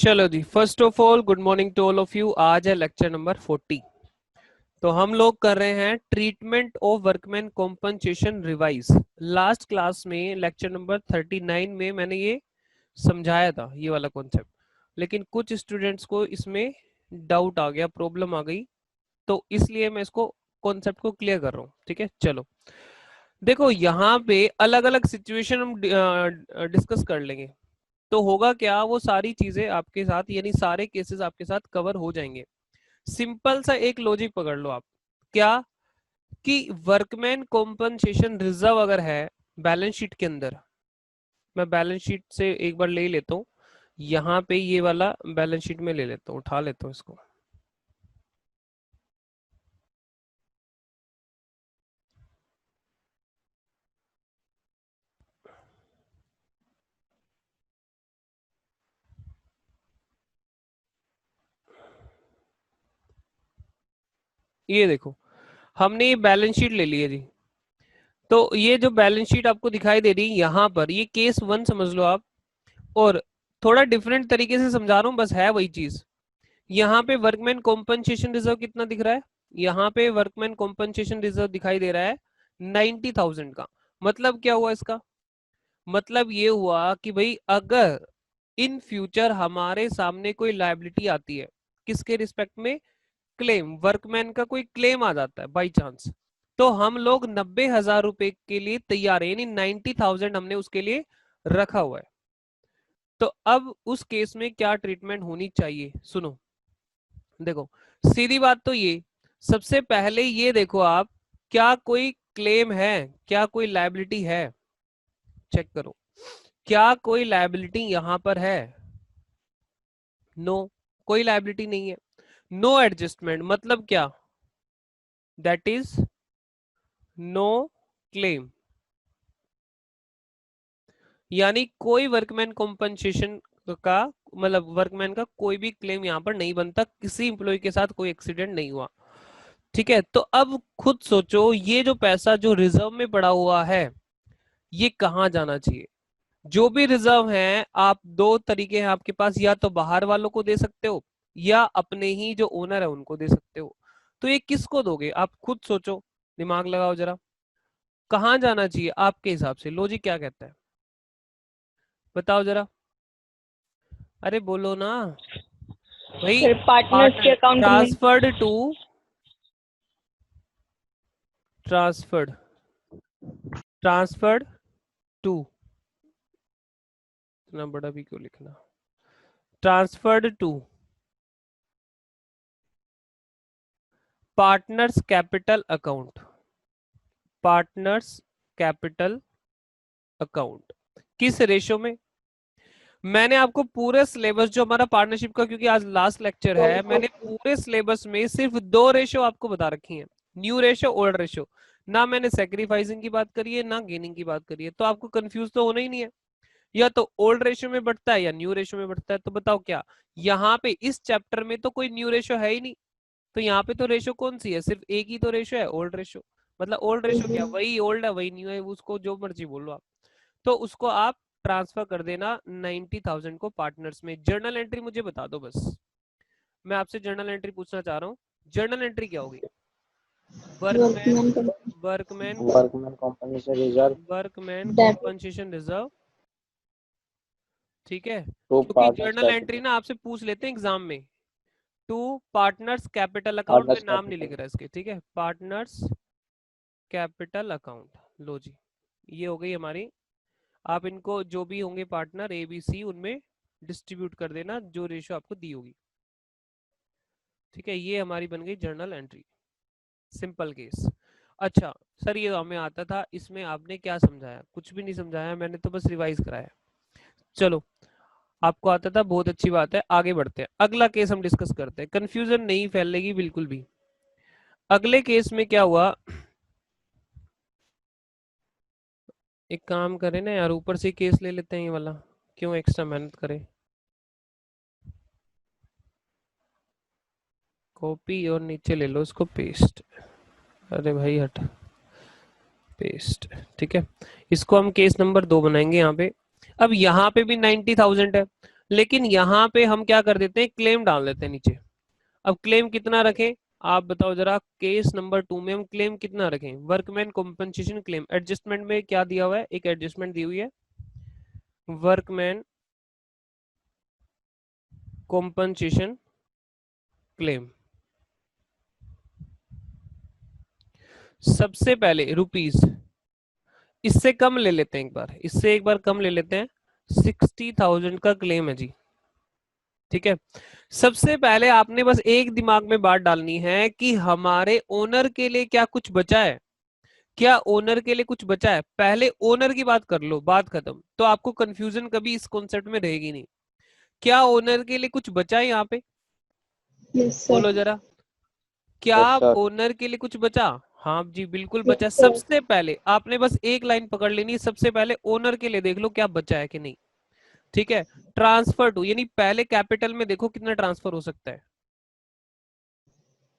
चलो जी, first of all good morning to all of you. आज है लेक्चर नंबर 40। तो हम लोग कर रहे हैं treatment of workman compensation revise. Last class में लेक्चर नंबर 39 में मैंने ये समझाया था, ये वाला कॉन्सेप्ट, लेकिन कुछ स्टूडेंट्स को इसमें डाउट आ गया, प्रॉब्लम आ गई, तो इसलिए मैं इसको कॉन्सेप्ट को क्लियर कर रहा हूँ। ठीक है, चलो देखो यहाँ पे अलग अलग सिचुएशन हम डिस्कस कर लेंगे। तो होगा क्या, वो सारी चीजें आपके साथ यानी सारे केसेस आपके साथ कवर हो जाएंगे। सिंपल सा एक लॉजिक पकड़ लो आप, क्या कि वर्कमैन कॉम्पनसेशन रिजर्व अगर है बैलेंस शीट के अंदर, मैं बैलेंस शीट से एक बार ले लेता हूँ, यहाँ पे ये वाला बैलेंस शीट में ले लेता हूँ, उठा लेता हूँ इसको। ये देखो, हमने ये बैलेंस शीट ले ली है जी। तो ये जो बैलेंस शीट आपको दिखाई दे रही है यहाँ पर, ये केस 1 समझ लो आप, और थोड़ा डिफरेंट तरीके से समझा रहा हूँ, बस है वही चीज। यहाँ पे वर्कमैन कॉम्पनसेशन रिजर्व कितना दिख रहा है, यहाँ पे वर्कमैन कॉम्पनसेशन रिजर्व दिखाई दे रहा है 90,000 का। मतलब क्या हुआ इसका, मतलब ये हुआ कि भाई अगर इन फ्यूचर हमारे सामने कोई लायबिलिटी आती है, किसके रिस्पेक्ट में, क्लेम, वर्कमैन का कोई क्लेम आ जाता है बाई चांस, तो हम लोग 90,000 रुपए के लिए तैयार है, यानी 90,000 हमने उसके लिए रखा हुआ है। तो अब उस केस में क्या ट्रीटमेंट होनी चाहिए, सुनो। देखो सीधी बात तो ये, सबसे पहले ये देखो आप, क्या कोई क्लेम है, क्या कोई लायबिलिटी है, चेक करो, क्या कोई लायबिलिटी यहां पर है? नो, कोई लायबिलिटी नहीं है। नो एडजस्टमेंट मतलब क्या, दैट इज नो क्लेम, यानी कोई वर्कमैन कॉम्पनसेशन का मतलब वर्कमैन का कोई भी क्लेम यहां पर नहीं बनता, किसी इंप्लॉय के साथ कोई एक्सीडेंट नहीं हुआ। ठीक है, तो अब खुद सोचो, ये जो पैसा जो रिजर्व में पड़ा हुआ है, ये कहाँ जाना चाहिए? जो भी रिजर्व है, आप दो तरीके हैं आपके पास, या तो बाहर वालों को दे सकते हो, या अपने ही जो ओनर है उनको दे सकते हो। तो ये किसको दोगे, आप खुद सोचो, दिमाग लगाओ जरा, कहाँ जाना चाहिए आपके हिसाब से, लॉजिक क्या कहता है, बताओ जरा, अरे बोलो ना भाई। फिर पार्टनर्स के अकाउंट में। Transferred to, transferred, transferred to, इतना बड़ा भी क्यों लिखना, transferred to partners capital account, partners capital account, किस रेशो में? मैंने आपको पूरे सिलेबस जो हमारा पार्टनरशिप का, क्योंकि आज लास्ट लेक्चर है, मैंने पूरे सिलेबस में सिर्फ दो रेशो आपको बता रखी हैं, न्यू रेशो, ओल्ड रेशो। ना मैंने सेक्रीफाइसिंग की बात करी है, ना गेनिंग की बात करी है, तो आपको कंफ्यूज तो होना ही नहीं है, या तो ओल्ड रेशो में बढ़ता है या न्यू रेशो में बढ़ता है। तो बताओ क्या, यहाँ पे इस चैप्टर में तो कोई न्यू रेशो है ही नहीं, तो यहाँ पे तो रेशो कौन सी है, सिर्फ एक ही तो रेशो है, ओल्ड रेशो। मतलब ओल्ड रेशो क्या, वही ओल्ड है वही न्यू है, उसको जो मर्जी बोलो आप। तो उसको आप ट्रांसफर कर देना 90,000 को पार्टनर्स में। जर्नल एंट्री मुझे बता दो बस, मैं आपसे जर्नल एंट्री पूछना चाह रहा हूँ। जर्नल एंट्री क्या होगी? Workman, workman, workman compensation reserve workman compensation reserve. ठीक है, टू क्योंकि पार्टनर्स जर्नल एंट्री कैपिटल, ना आपसे पूछ लेते हैं एग्जाम में। टू पार्टनर्स कैपिटल अकाउंट, में पार्टनर्स नाम नहीं लिख कैपिटल। रहा इसके, ठीक है, पार्टनर्स कैपिटल अकाउंट। लो जी, ये हो गई हमारी। आप इनको जो भी होंगे पार्टनर ए बी सी, उनमें डिस्ट्रीब्यूट कर देना जो रेशो आपको दी होगी। ठीक है, ये हमारी बन गई जर्नल एंट्री, सिंपल केस। अच्छा सर, ये हमें आता था, इसमें आपने क्या समझाया? कुछ भी नहीं समझाया, मैंने तो बस रिवाइज कराया। चलो, आपको आता था, बहुत अच्छी बात है, आगे बढ़ते हैं, अगला केस हम डिस्कस करते हैं, कंफ्यूजन नहीं फैलेगी बिल्कुल भी। अगले केस में क्या हुआ, एक काम करें ना यार, ऊपर से केस ले लेते हैं ये वाला, क्यों एक्स्ट्रा मेहनत करें। कॉपी और नीचे ले लो इसको पेस्ट, अरे भाई हट, पेस्ट। ठीक है, इसको हम केस नंबर 2 बनाएंगे यहाँ पे। अब यहाँ पे भी 90,000 है, लेकिन यहाँ पे हम क्या कर देते हैं, क्लेम डाल देते हैं नीचे। अब क्लेम कितना रखें आप बताओ जरा, केस नंबर 2 में हम क्लेम कितना रखें, वर्कमैन कॉम्पनसेशन क्लेम। एडजस्टमेंट में क्या दिया हुआ है, एक एडजस्टमेंट दी हुई है, वर्कमैन कॉम्पनसेशन क्लेम। सबसे पहले रुपीस, इससे कम ले लेते हैं, एक बार इससे एक बार कम ले लेते हैं, 60,000 का क्लेम है जी। ठीक है, सबसे पहले आपने बस एक दिमाग में बात डालनी है कि हमारे ओनर के लिए क्या कुछ बचा है, क्या ओनर के लिए कुछ बचा है, पहले ओनर की बात कर लो, बात खत्म। तो आपको कंफ्यूजन कभी इस कॉन्सेप्ट में रहेगी नहीं। क्या ओनर के लिए कुछ बचा है यहाँ पे, Yes, sir. बोलो जरा, क्या Yes, sir. ओनर के लिए कुछ बचा? हाँ जी बिल्कुल Yes, बचा। sir. सबसे पहले आपने बस एक लाइन पकड़ लेनी है, सबसे पहले ओनर के लिए देख लो क्या बचा है कि नहीं। ठीक है, ट्रांसफर टू, यानी पहले कैपिटल में देखो कितना ट्रांसफर हो सकता है,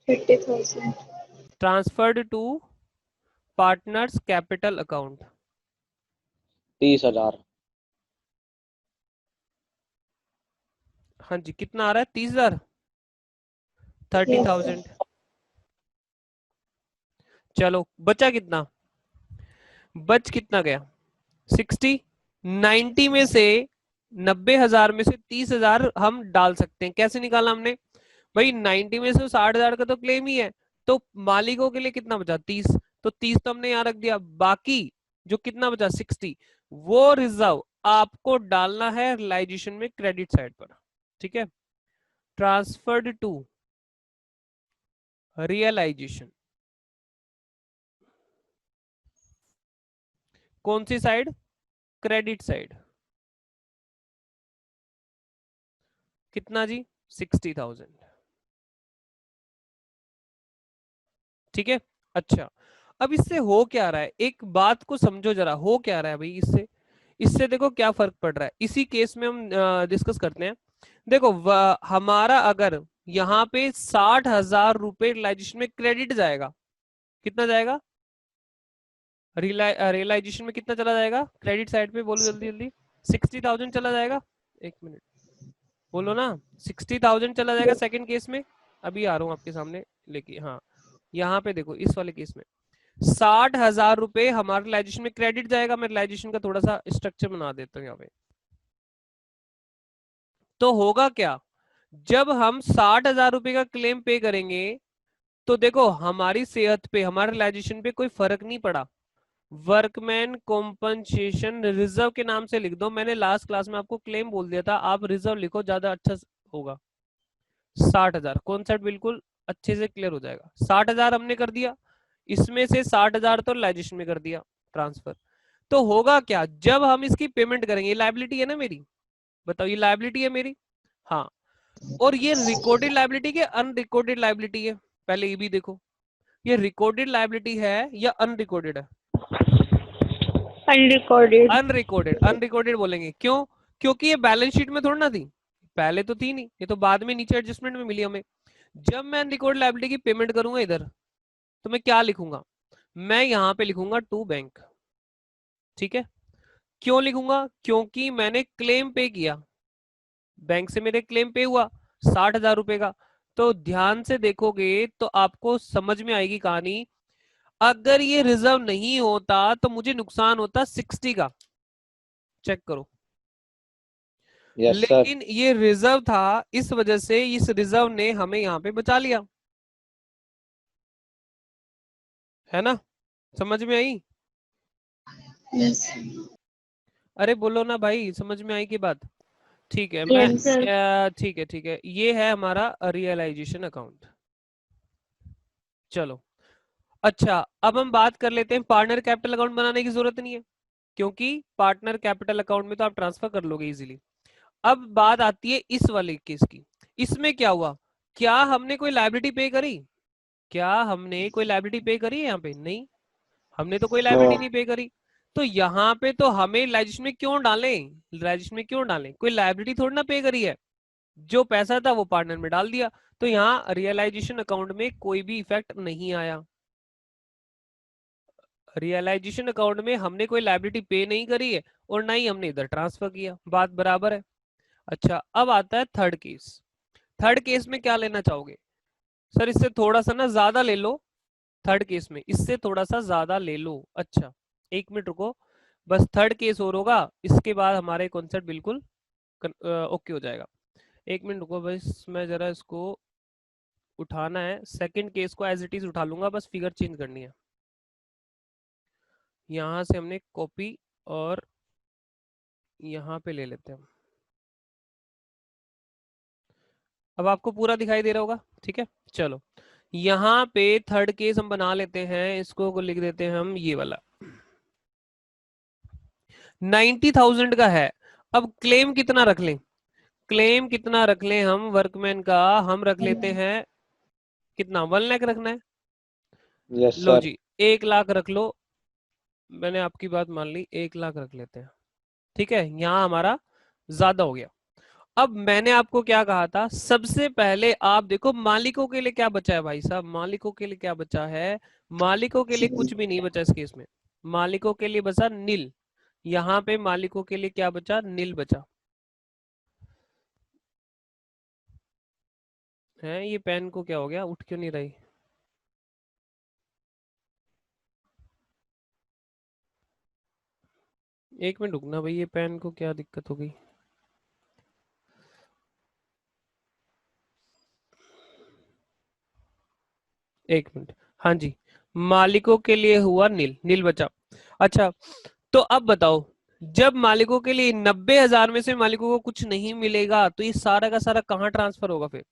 30,000. Transferred to partners capital account. 30,000. हाँ जी, कितना आ रहा है, 30,000, Yes, sir. 30,000। चलो बचा कितना, बच कितना गया, 60। 90 में से 90,000 में से 30,000 हम डाल सकते हैं। कैसे निकाला हमने भाई, 90 में से 60,000 का तो क्लेम ही है, तो मालिकों के लिए कितना बचा, 30। तो 30 तो हमने यहां रख दिया, बाकी जो कितना बचा 60, वो रिजर्व आपको डालना है रियलाइजेशन में क्रेडिट साइड पर। ठीक है, ट्रांसफर्ड टू रियलाइजेशन, कौन सी साइड, क्रेडिट साइड। कितना जी, 60,000। ठीक है, अच्छा अब इससे हो क्या रहा है, एक बात को समझो जरा, हो क्या रहा है भाई इससे, इससे देखो क्या फर्क पड़ रहा है, इसी केस में हम डिस्कस करते हैं। देखो हमारा अगर यहाँ पे 60,000 रुपए रियलाइजेशन में क्रेडिट जाएगा, कितना जाएगा, रियलाइजेशन में कितना चला जाएगा क्रेडिट साइड पे, बोलो जल्दी जल्दी, 60,000 चला जाएगा, एक मिनट बोलो ना, 60,000 चला जाएगा सेकंड केस में। अभी आ रहा हूँ आपके सामने लेके, हाँ यहाँ पे देखो इस वाले केस में 60,000 रुपए हमारे रियलाइजेशन में क्रेडिट जाएगा। मैं रियलाइजेशन का थोड़ा सा स्ट्रक्चर बना देता हूँ यहाँ पे। तो होगा क्या, जब हम 60,000 रुपए का क्लेम पे करेंगे, तो देखो हमारी सेहत पे, हमारे रियलाइजेशन पे कोई फर्क नहीं पड़ा। वर्कमैन कॉम्पनसेशन रिजर्व के नाम से लिख दो, मैंने लास्ट क्लास में आपको क्लेम बोल दिया था, आप रिजर्व लिखो ज्यादा अच्छा होगा। 60,000 कॉन्सेप्ट बिल्कुल अच्छे से क्लियर हो जाएगा। 60,000 हमने कर दिया, इसमें से 60,000 तो रियलाइजेशन में कर दिया ट्रांसफर। तो होगा क्या, जब हम इसकी पेमेंट करेंगे, लाइबिलिटी है ना मेरी, बताओ ये लाइबिलिटी है मेरी, हाँ, और ये रिकॉर्डेड लाइबिलिटी के अनरिकॉर्डेड लाइबिलिटी है, पहले ये भी देखो, ये रिकॉर्डेड लाइबिलिटी है या अनरिकॉर्डेड है, Unrecorded. अनरिकॉर्डेड, अनरिकॉर्डेड बोलेंगे क्यों, क्योंकि ये बैलेंस शीट में थोड़ा ना थी, पहले तो थी नहीं, ये तो बाद में नीचे एडजस्टमेंट में मिली हमें। जब मैं अनरिकॉर्डेड लायबिलिटी की पेमेंट करूंगा इधर, तो मैं क्या लिखूंगा, मैं यहां पे लिखूंगा टू बैंक। ठीक है, क्यों लिखूंगा, क्योंकि मैंने क्लेम पे किया, बैंक से मेरे क्लेम पे हुआ 60,000 रुपए का। तो ध्यान से देखोगे तो आपको समझ में आएगी कहानी, अगर ये रिजर्व नहीं होता तो मुझे नुकसान होता 60 का, चेक करो। Yes, sir. लेकिन ये रिजर्व था, इस वजह से इस रिजर्व ने हमें यहां पे बचा लिया, है ना, समझ में आई, Yes. अरे बोलो ना भाई, समझ में आई की बात। ठीक है, मैं Yes, sir. ठीक है ठीक है, ये है हमारा रियलाइजेशन अकाउंट। चलो अच्छा, अब हम बात कर लेते हैं, पार्टनर कैपिटल अकाउंट बनाने की जरूरत नहीं है, क्योंकि पार्टनर कैपिटल अकाउंट में तो आप ट्रांसफर कर लोगे इजीली। अब बात आती है इस वाले केस की, इसमें क्या हुआ, क्या हमने कोई लाइबिलिटी पे करी, क्या हमने कोई लाइबिलिटी पे करी है यहाँ पे, नहीं, हमने तो कोई लाइबिलिटी No. नहीं पे करी। तो यहाँ पे तो हमें रियलाइजेशन में क्यों डालें, रियलाइजेशन में क्यों डालें, कोई लाइबिलिटी थोड़ी ना पे करी है, जो पैसा था वो पार्टनर में डाल दिया, तो यहाँ रियलाइजेशन अकाउंट में कोई भी इफेक्ट नहीं आया। रियलाइजेशन अकाउंट में हमने कोई लायबिलिटी पे नहीं करी है और ना ही हमने इधर ट्रांसफर किया, बात बराबर है। अच्छा, अब आता है थर्ड केस। थर्ड केस में क्या लेना चाहोगे? सर इससे थोड़ा सा ना ज्यादा ले लो, थर्ड केस में इससे थोड़ा सा ज्यादा ले लो। अच्छा, एक मिनट रुको, बस थर्ड केस और होगा, इसके बाद हमारे कॉन्सेप्ट बिल्कुल ओके हो जाएगा। एक मिनट रुको, बस मैं जरा इसको उठाना है, सेकंड केस को एज इट इज उठा लूंगा, बस फिगर चेंज करनी है। यहां से हमने कॉपी और यहाँ पे ले लेते हैं। अब आपको पूरा दिखाई दे रहा होगा, ठीक है। चलो यहाँ पे थर्ड केस हम बना लेते हैं, इसको लिख देते हैं हम ये वाला। 90,000 का है। अब क्लेम कितना रख लें? क्लेम कितना रख लें हम वर्कमैन का? हम रख लेते हैं कितना, 1 लाख रखना है? Yes, लो sir. जी 1 लाख रख लो, मैंने आपकी बात मान ली, 1 लाख रख लेते हैं, ठीक है। यहाँ हमारा ज्यादा हो गया। अब मैंने आपको क्या कहा था, सबसे पहले आप देखो मालिकों के लिए क्या बचा है भाई साहब, मालिकों के लिए क्या बचा है? मालिकों के लिए कुछ भी नहीं बचा इस केस में, मालिकों के लिए बचा नील। यहाँ पे मालिकों के लिए क्या बचा? नील बचा है। ये पेन को क्या हो गया, उठ क्यों नहीं रही? एक मिनट रुकना भाई, ये पेन को क्या दिक्कत हो गई? एक मिनट। हाँ जी, मालिकों के लिए हुआ नील, नील बचा। अच्छा, तो अब बताओ, जब मालिकों के लिए 90,000 में से मालिकों को कुछ नहीं मिलेगा तो ये सारा का सारा कहाँ ट्रांसफर होगा फिर?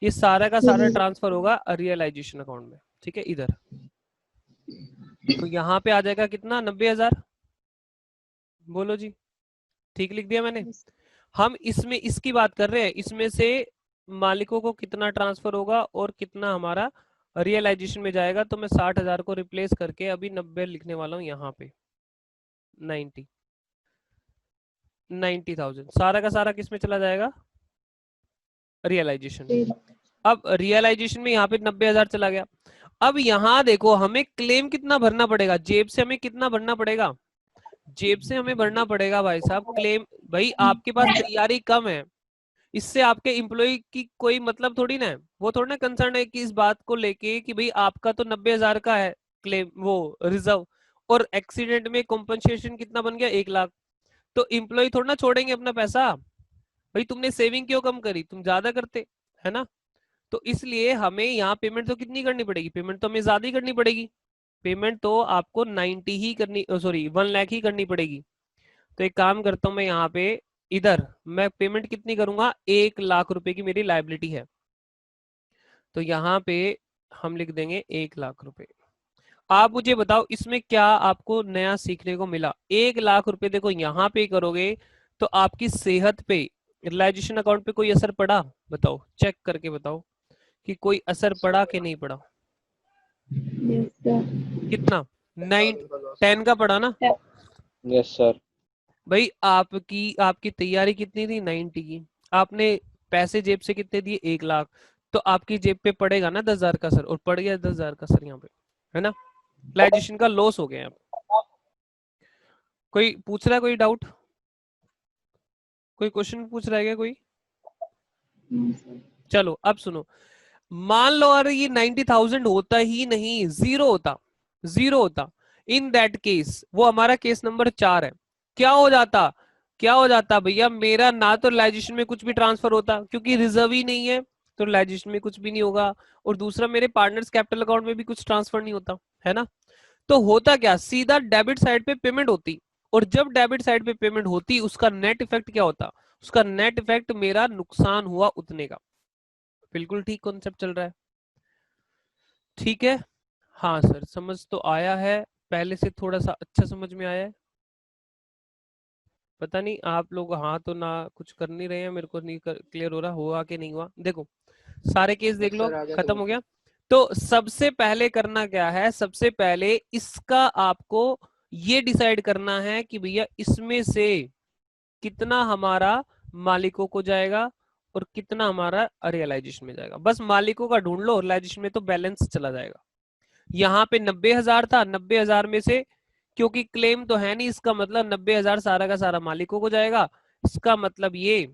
ये सारा का सारा ट्रांसफर होगा रियलाइजेशन अकाउंट में, ठीक है, इधर। तो यहाँ पे आ जाएगा कितना, 90,000। बोलो जी, ठीक लिख दिया मैंने? हम इसमें इसकी बात कर रहे हैं, इसमें से मालिकों को कितना ट्रांसफर होगा और कितना हमारा रियलाइजेशन में जाएगा। तो मैं 60,000 को रिप्लेस करके अभी 90 लिखने वाला हूँ यहाँ पे। 90,000 सारा का सारा किस में चला जाएगा? रियलाइजेशन में। अब रियलाइजेशन में यहाँ पे 90,000 चला गया। अब यहाँ देखो हमें क्लेम कितना भरना पड़ेगा, जेब से हमें कितना भरना पड़ेगा? जेब से हमें भरना पड़ेगा भाई साहब क्लेम। भाई आपके पास तैयारी कम है, इससे आपके एम्प्लॉय की कोई मतलब थोड़ी ना है, वो थोड़ी ना कंसर्न है कि इस बात को लेके कि भाई आपका तो 90,000 का है क्लेम वो रिजर्व, और एक्सीडेंट में कॉम्पनसेशन कितना बन गया, 1 लाख। तो एम्प्लॉय थोड़ा ना छोड़ेंगे अपना पैसा, भाई तुमने सेविंग क्यों कम करी, तुम ज्यादा करते, है ना। तो इसलिए हमें यहाँ पेमेंट तो कितनी करनी पड़ेगी, पेमेंट तो हमें ज्यादा ही करनी पड़ेगी। पेमेंट तो आपको 90 ही करनी, सॉरी 1 लाख ही करनी पड़ेगी। तो एक काम करता हूँ मैं यहाँ पे, इधर मैं पेमेंट कितनी करूंगा, 1 लाख रुपए की मेरी लाइबिलिटी है, तो यहाँ पे हम लिख देंगे 1 लाख रुपए। आप मुझे बताओ इसमें क्या आपको नया सीखने को मिला? 1 लाख रुपए देखो यहाँ पे करोगे तो आपकी सेहत पे, रियलाइजेशन अकाउंट पे कोई असर पड़ा? बताओ, चेक करके बताओ कि कोई असर पड़ा कि नहीं पड़ा। Yes, sir. कितना? 9-10 का पड़ा ना? Yes, sir. भाई आपकी आपकी तैयारी कितनी थी, 90 की। आपने पैसे जेब से कितने दिए, 1 लाख। तो आपकी जेब पे पड़ेगा ना 10,000 का सर, और पड़ गया 10,000 का सर यहाँ पे, है ना। रियलाइजेशन का लॉस हो गया यहाँ पे। कोई पूछ रहा है, कोई डाउट, कोई क्वेश्चन पूछ रहा है क्या कोई? चलो अब सुनो, मान लो अरे ये 90,000 होता ही नहीं, जीरो होता, जीरो होता। इन दैट केस, वो हमारा केस नंबर 4 है, क्या हो जाता? क्या हो जाता भैया, मेरा ना तो रियलाइजेशन में कुछ भी ट्रांसफर होता क्योंकि रिजर्व ही नहीं है, तो रियलाइजेशन में कुछ भी नहीं होगा, और दूसरा मेरे पार्टनर्स कैपिटल अकाउंट में भी कुछ ट्रांसफर नहीं होता, है ना। तो होता क्या, सीधा डेबिट साइड पे पेमेंट होती, और जब डेबिट साइड पे पेमेंट होती उसका नेट इफेक्ट क्या होता? उसका नेट इफेक्ट मेरा नुकसान हुआ उतने का। बिल्कुल ठीक कॉन्सेप्ट चल रहा है, ठीक है। हाँ सर समझ तो आया है, पहले से थोड़ा सा अच्छा समझ में आया है। पता नहीं आप लोग हाँ तो ना कुछ कर नहीं रहे हैं, मेरे को नहीं क्लियर हो रहा हुआ कि नहीं हुआ। देखो सारे केस देख लो, खत्म हो गया। तो सबसे पहले करना क्या है, सबसे पहले इसका आपको ये डिसाइड करना है कि भैया इसमें से कितना हमारा मालिकों को जाएगा और कितना हमारा रियलाइजेशन में जाएगा। बस मालिकों का ढूंढ लो, रियलाइजेशन में तो बैलेंस चला जाएगा। यहाँ पे 90,000 था, 90,000 में से क्योंकि क्लेम तो है नहीं, इसका मतलब 90,000 सारा का सारा मालिकों को जाएगा। इसका मतलब ये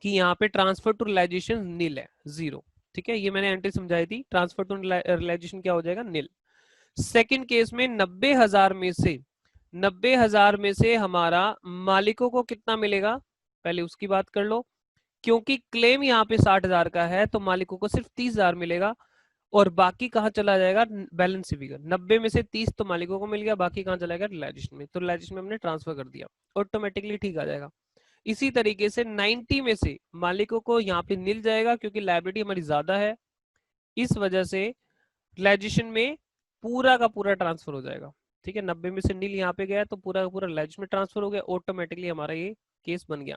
कि यहाँ पे ट्रांसफर टू रियलाइजेशन नील है, 0। ठीक है, ये मैंने एंट्री समझाई थी, ट्रांसफर टू रियलाइजेशन क्या हो जाएगा, नील। सेकंड केस में 90,000 में से 90,000 में से हमारा मालिकों को कितना मिलेगा, पहले उसकी बात कर लो। क्योंकि क्लेम यहाँ पे 60,000 का है तो मालिकों को सिर्फ 30,000 मिलेगा, और बाकी कहाँ चला जाएगा, बैलेंस फिगर। 90 में से 30 तो मालिकों को मिल गया, बाकी कहाँ चला जाएगा, रियलाइजेशन में। तो रियलाइजेशन में हमने ट्रांसफर कर दिया, ऑटोमेटिकली ठीक आ जाएगा। इसी तरीके से 90 में से मालिकों को यहाँ पे मिल जाएगा, क्योंकि लायबिलिटी हमारी ज्यादा है, इस वजह से रियलाइजेशन में पूरा का पूरा ट्रांसफर हो जाएगा। ठीक है, 90 में से नील यहाँ पे गया तो पूरा का पूरा रियलाइजेशन में ट्रांसफर हो गया, ऑटोमेटिकली हमारा ये केस बन गया।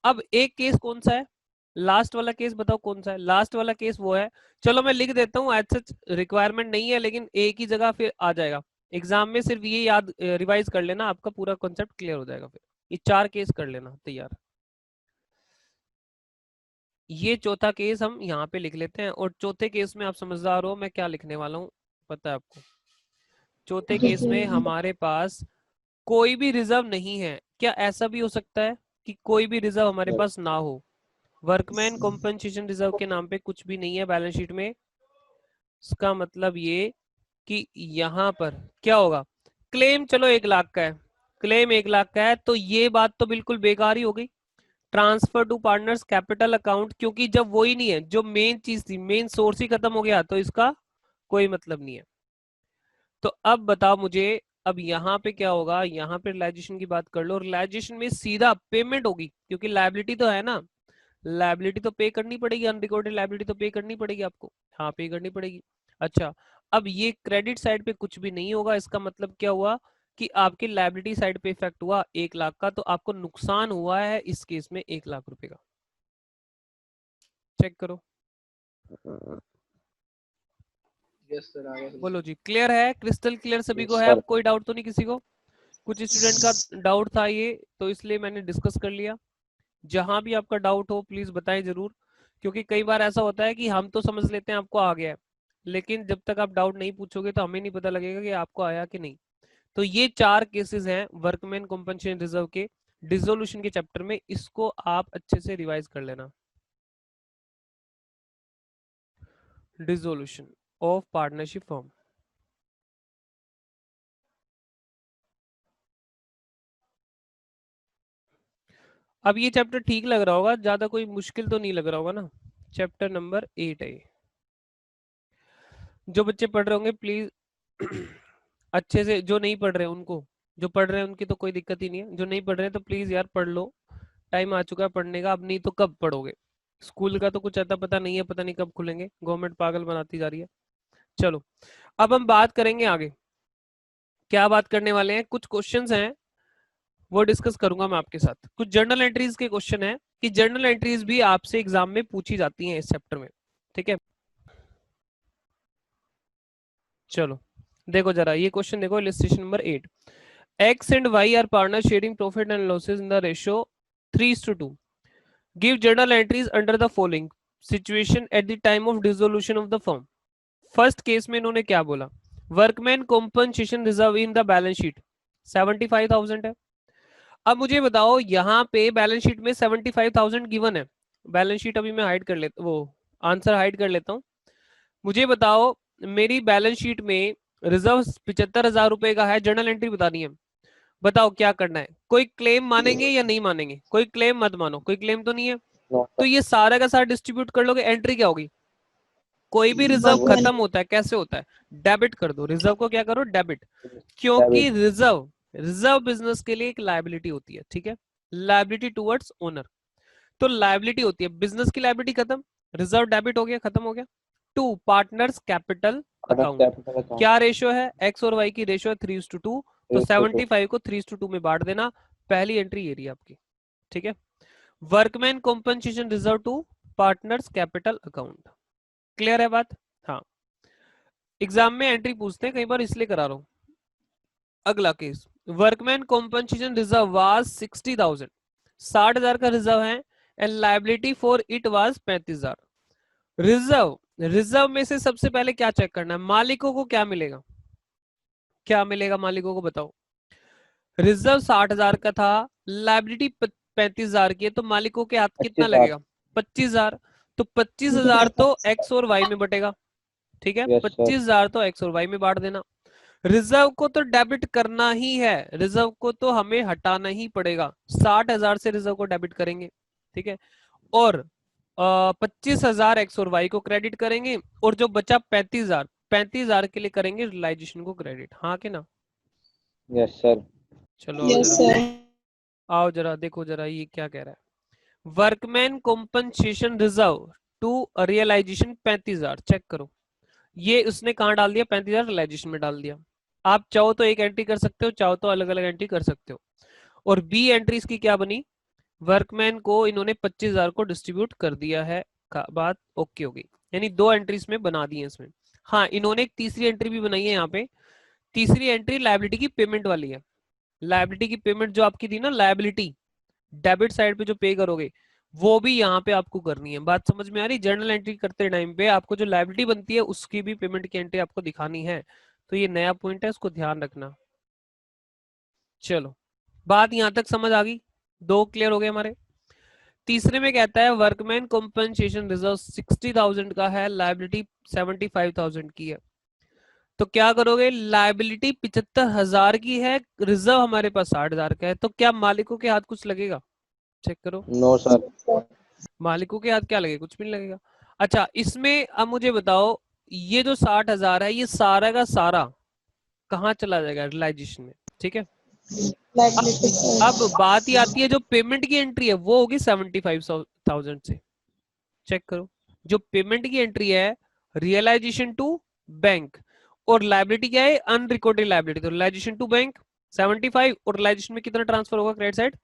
अब एक केस कौन सा है, लास्ट वाला केस बताओ कौन सा है। लास्ट वाला केस वो है, चलो मैं लिख देता हूँ, एज सच रिक्वायरमेंट नहीं है, लेकिन एक ही जगह फिर आ जाएगा एग्जाम में, सिर्फ ये याद रिवाइज कर लेना, आपका पूरा कॉन्सेप्ट क्लियर हो जाएगा। फिर ये 4 केस कर लेना तैयार। ये चौथा केस हम यहाँ पे लिख लेते हैं, और चौथे केस में आप समझदार हो मैं क्या लिखने वाला हूँ पता है आपको। चौथे जी केस में सर। हमारे पास कोई भी रिजर्व नहीं है। क्या ऐसा भी हो सकता है कि कोई भी रिजर्व हमारे पास ना हो? वर्कमैन कॉम्पनसेशन रिजर्व के नाम पे कुछ भी नहीं है बैलेंस शीट में। इसका मतलब ये कि यहाँ पर क्या होगा, क्लेम चलो 1,00,000 का है, क्लेम 1,00,000 का है, तो ये बात तो बिल्कुल बेकार ही हो गई, transfer to partners capital account, क्योंकि जब वही नहीं है जो मेन चीज थी, मेन सोर्स ही खत्म हो गया, तो इसका कोई मतलब नहीं है। तो अब बताओ मुझे, अब यहाँ पे क्या होगा, यहाँ पे रियलाइजेशन की बात कर लो, रियलाइजेशन में सीधा पेमेंट होगी, क्योंकि लायबिलिटी तो है ना, लायबिलिटी तो पे करनी पड़ेगी, अनरिकॉर्डेड लायबिलिटी तो पे करनी पड़ेगी आपको, हाँ पे करनी पड़ेगी। अच्छा, अब ये क्रेडिट साइड पे कुछ भी नहीं होगा, इसका मतलब क्या हुआ कि आपकी लायबिलिटी साइड पे इफेक्ट हुआ 1,00,000 का, तो आपको नुकसान हुआ है इस केस में 1,00,000 रुपए का। चेक करो। यस सर, आ गया। बोलो जी, क्लियर है, क्रिस्टल क्लियर सभी को यस है? सर। अब कोई डाउट तो नहीं किसी को? कुछ स्टूडेंट का डाउट था ये, तो इसलिए मैंने डिस्कस कर लिया। जहां भी आपका डाउट हो प्लीज बताएं जरूर, क्योंकि कई बार ऐसा होता है कि हम तो समझ लेते हैं आपको आ गया है, लेकिन जब तक आप डाउट नहीं पूछोगे तो हमें नहीं पता लगेगा कि आपको आया कि नहीं। तो ये 4 केसेस हैं वर्कमैन कॉम्पनसेशन रिजर्व के डिसोल्यूशन के चैप्टर में, इसको आप अच्छे से रिवाइज कर लेना। Dissolution of partnership form. अब ये चैप्टर ठीक लग रहा होगा, ज्यादा कोई मुश्किल तो नहीं लग रहा होगा ना? चैप्टर नंबर 8 है। जो बच्चे पढ़ रहे होंगे प्लीज अच्छे से, जो नहीं पढ़ रहे हैं उनको, जो पढ़ रहे हैं उनकी तो कोई दिक्कत ही नहीं है, जो नहीं पढ़ रहे हैं तो प्लीज यार पढ़ लो, टाइम आ चुका है पढ़ने का, अब नहीं तो कब पढ़ोगे? स्कूल का तो कुछ आता पता नहीं है, पता नहीं कब खुलेंगे, गवर्नमेंट पागल बनाती जा रही है। चलो, अब हम बात करेंगे आगे, क्या बात करने वाले हैं, कुछ क्वेश्चंस हैं वो डिस्कस करूंगा मैं आपके साथ। कुछ जर्नल एंट्रीज के क्वेश्चन है, कि जर्नल एंट्रीज भी आपसे एग्जाम में पूछी जाती हैं इस चैप्टर में। ठीक है, चलो देखो जरा ये क्वेश्चन देखो, illustration number 8। X and Y are partners sharing profit and losses in the ratio 3:2. Give journal entries under the following situation at the time of dissolution of the firm. First case में इन्होंने क्या बोला, workman compensation reserve in the balance sheet 75,000 है। अब मुझे बताओ यहाँ पे बैलेंस शीट में 75,000 गिवन है, बैलेंस शीट अभी मैं हाइड कर लेता, वो आंसर हाइड कर लेता हूँ। मुझे बताओ मेरी बैलेंस शीट में रिजर्व 75,000 रुपए का है, जर्नल एंट्री बतानी है, बताओ क्या करना है? कोई क्लेम मानेंगे या नहीं मानेंगे? कोई क्लेम मत मानो, कोई क्लेम तो नहीं है, तो ये सारा का सारा डिस्ट्रीब्यूट कर लोगे, एंट्री क्या होगी? कोई भी रिजर्व वर्कमैन खत्म होता है कैसे होता है, डेबिट कर दो, रिजर्व को क्या करो, डेबिट। क्योंकि रिजर्व रिजर्व बिजनेस के लिए एक लायबिलिटी होती है, ठीक है, लायबिलिटी टुवर्ड्स ओनर, तो लायबिलिटी होती है, बिजनेस की लायबिलिटी खत्म, रिजर्व डेबिट हो गया, खत्म हो गया। टू पार्टनर्स कैपिटल अकाउंट, क्या रेशियो है, एक्स और वाई की रेशियो है 3:2, तो 75 को 3:2 में बांट देना, पहली एंट्री ये रही आपकी। ठीक है, workman compensation reserve to partners capital account, clear है बात? हाँ, एग्जाम में एंट्री पूछते हैं कई बार, इसलिए करा रहा हूं। अगला case, workman compensation reserve was 60,000, 60,000 का रिजर्व है, and liability for it was 35,000। Reserve, reserve में से सबसे पहले क्या चेक करना है, मालिकों को क्या मिलेगा, क्या मिलेगा मालिकों को बताओ। रिजर्व 60,000 का था, लायबिलिटी 35,000 की है तो मालिकों के हाथ कितना 25,000। लगेगा? 25,000। तो 25,000 तो एक्स और वाई में बटेगा, ठीक है। Yes sir. 25,000 तो एक्स और वाई में बांट देना। रिजर्व को तो डेबिट करना ही है, रिजर्व को तो हमें हटाना ही पड़ेगा। 60,000 से रिजर्व को डेबिट करेंगे, ठीक है। और 25,000 एक्स और वाई को क्रेडिट करेंगे, और जो बचा 35,000 के लिए करेंगे रियलाइजेशन को क्रेडिट। हाँ कि ना? Yes sir. चलो आओ Yes, जरा, sir. आओ जरा देखो जरा ये क्या कह रहा है। Workman compensation reserve to realization 35,000, check करो। ये उसने कहाँ डाल दिया? 35,000 रियलाइजेशन में डाल दिया। आप चाहो तो एक एंट्री कर सकते हो, चाहो तो अलग अलग एंट्री कर सकते हो। और बी एंट्री इसकी क्या बनी? वर्कमैन को इन्होंने 25,000 को डिस्ट्रीब्यूट कर दिया है, बात ओके होगी। यानी दो एंट्रीज में बना दी है इसमें। हाँ, इन्होंने एक तीसरी एंट्री भी बनाई है यहाँ पे। तीसरी एंट्री लायबिलिटी की पेमेंट वाली है। लायबिलिटी की पेमेंट जो आपकी थी ना, लायबिलिटी डेबिट साइड पे जो पे करोगे, वो भी यहाँ पे आपको करनी है। बात समझ में आ रही? जर्नल एंट्री करते टाइम पे आपको जो लायबिलिटी बनती है उसकी भी पेमेंट की एंट्री आपको दिखानी है। तो ये नया पॉइंट है, उसको ध्यान रखना। चलो, बात यहां तक समझ आ गई? दो क्लियर हो गए हमारे। तीसरे में कहता है वर्कमैन कॉम्पनसेशन रिजर्व 60,000 का है, लायबिलिटी 75,000 की है। तो क्या करोगे? लायबिलिटी 75,000 की है, रिजर्व हमारे पास 60,000 का है, तो क्या मालिकों के हाथ कुछ लगेगा? चेक करो। No sir. मालिकों के हाथ क्या लगेगा? कुछ भी नहीं लगेगा। अच्छा, इसमें अब मुझे बताओ, ये जो 60,000 है ये सारा का सारा कहाँ चला जाएगा? रियलाइजेशन में, ठीक है। Liability, sir. अब बात ही आती है, जो पेमेंट की एंट्री है वो होगी 75,000 से। चेक करो, जो पेमेंट की एंट्री है रियलाइजेशन टू बैंक, और लायबिलिटी क्या है? Unrecorded liability. तो रियलाइजेशन टू बैंक 75, और रियलाइजेशन में कितना ट्रांसफर होगा क्रेडिट साइड?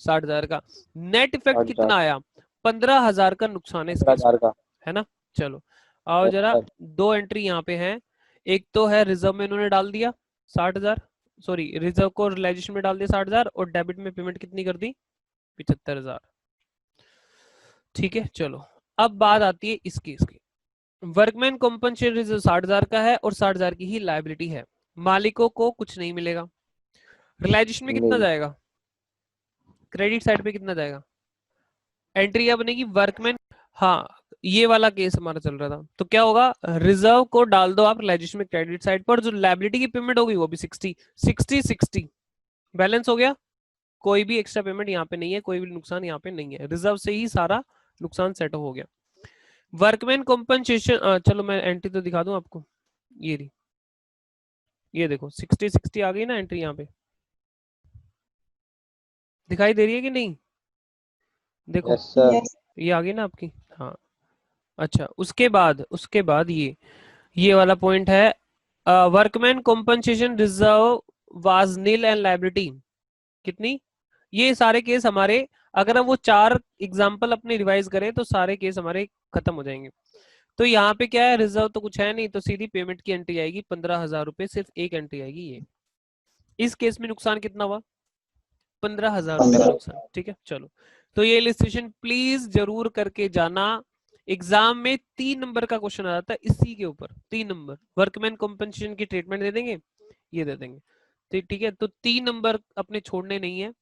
60,000 का। Net effect 60,000। कितना आया? 15,000 का नुकसान है इस केस 15,000 में, का। है ना। चलो आओ यस जरा, सर। दो एंट्री यहाँ पे है। एक तो है रिजर्व में इन्होंने डाल दिया 60,000, सॉरी रिजर्व को रियलाइजेशन में डाल दिया 60,000, और डेबिट में पेमेंट कितनी कर दी? 75,000, ठीक है। चलो अब बात आती है इस केस की। वर्कमैन कॉम्पनसेशन रिजर्व 60,000 का है, और 60,000 की ही लायबिलिटी है। मालिकों को कुछ नहीं मिलेगा। रियलाइजेशन में कितना नहीं। जाएगा? क्रेडिट साइड पे कितना जाएगा? एंट्री क्या बनेगी? वर्कमैन, हाँ ये वाला केस हमारा चल रहा था। तो क्या होगा? रिजर्व को डाल दो आप रियलाइजेशन में क्रेडिट साइड पर, जो लायबिलिटी की पेमेंट होगी वो भी 60 बैलेंस हो गया। कोई भी एक्स्ट्रा पेमेंट यहाँ पे नहीं है, कोई भी नुकसान यहाँ पे नहीं है, रिजर्व से ही सारा नुकसान सेट हो गया। वर्कमैन कॉम्पनसेशन, चलो मैं एंट्री तो दिखा दूं आपको। ये रही, ये देखो 60 आ गई ना एंट्री यहाँ पे, दिखाई दे रही है कि नहीं? देखो यस सर। Yes. ये आ गई ना आपकी, हाँ। अच्छा, उसके बाद ये वाला पॉइंट है, workman compensation reserve was nil and liability कितनी? ये सारे केस हमारे, अगर हम वो 4 एग्जांपल अपने रिवाइज करें तो सारे केस हमारे खत्म हो जाएंगे। तो यहाँ पे क्या है? रिजर्व तो कुछ है नहीं, तो सीधी पेमेंट की एंट्री आएगी 15,000 रुपए, सिर्फ एक एंट्री आएगी ये। इस केस में नुकसान कितना हुआ? 15,000 रुपए का 15. नुकसान, ठीक है। चलो, तो ये इलिस्ट्रेशन प्लीज जरूर करके जाना। एग्जाम में 3 नंबर का क्वेश्चन आ जाता है इसी के ऊपर, 3 नंबर। वर्कमैन कॉम्पनसेशन की ट्रीटमेंट दे देंगे, ये दे देंगे, तो ठीक है। तो 3 नंबर अपने छोड़ने नहीं है।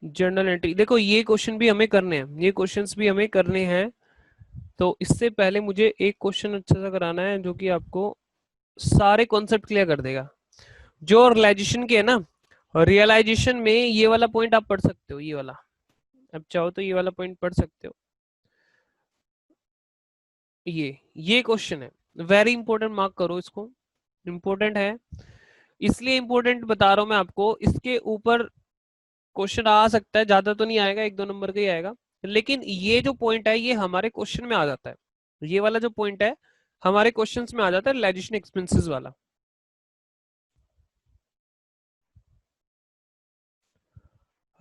जर्नल एंट्री देखो, ये क्वेश्चन भी हमें करने हैं, ये क्वेश्चंस भी हमें करने हैं। तो इससे पहले मुझे एक क्वेश्चन अच्छा सा कराना है जो कि आपको सारे कॉन्सेप्ट क्लियर कर देगा। जो रियलाइजेशन के है ना, रियलाइजेशन में ये वाला पॉइंट आप पढ़ सकते हो, ये वाला। अब चाहो तो ये वाला पॉइंट पढ़ सकते हो। ये क्वेश्चन है, वेरी इंपॉर्टेंट, मार्क करो इसको, इंपॉर्टेंट है। इसलिए इंपॉर्टेंट बता रहा हूं मैं आपको, इसके ऊपर क्वेश्चन आ सकता है, ज्यादा तो नहीं आएगा, 1-2 नंबर का ही आएगा। लेकिन ये जो पॉइंट है ये हमारे क्वेश्चन में आ जाता है। ये वाला जो पॉइंट है हमारे क्वेश्चंस में आ जाता है, रियलाइजेशन एक्सपेंसेस वाला।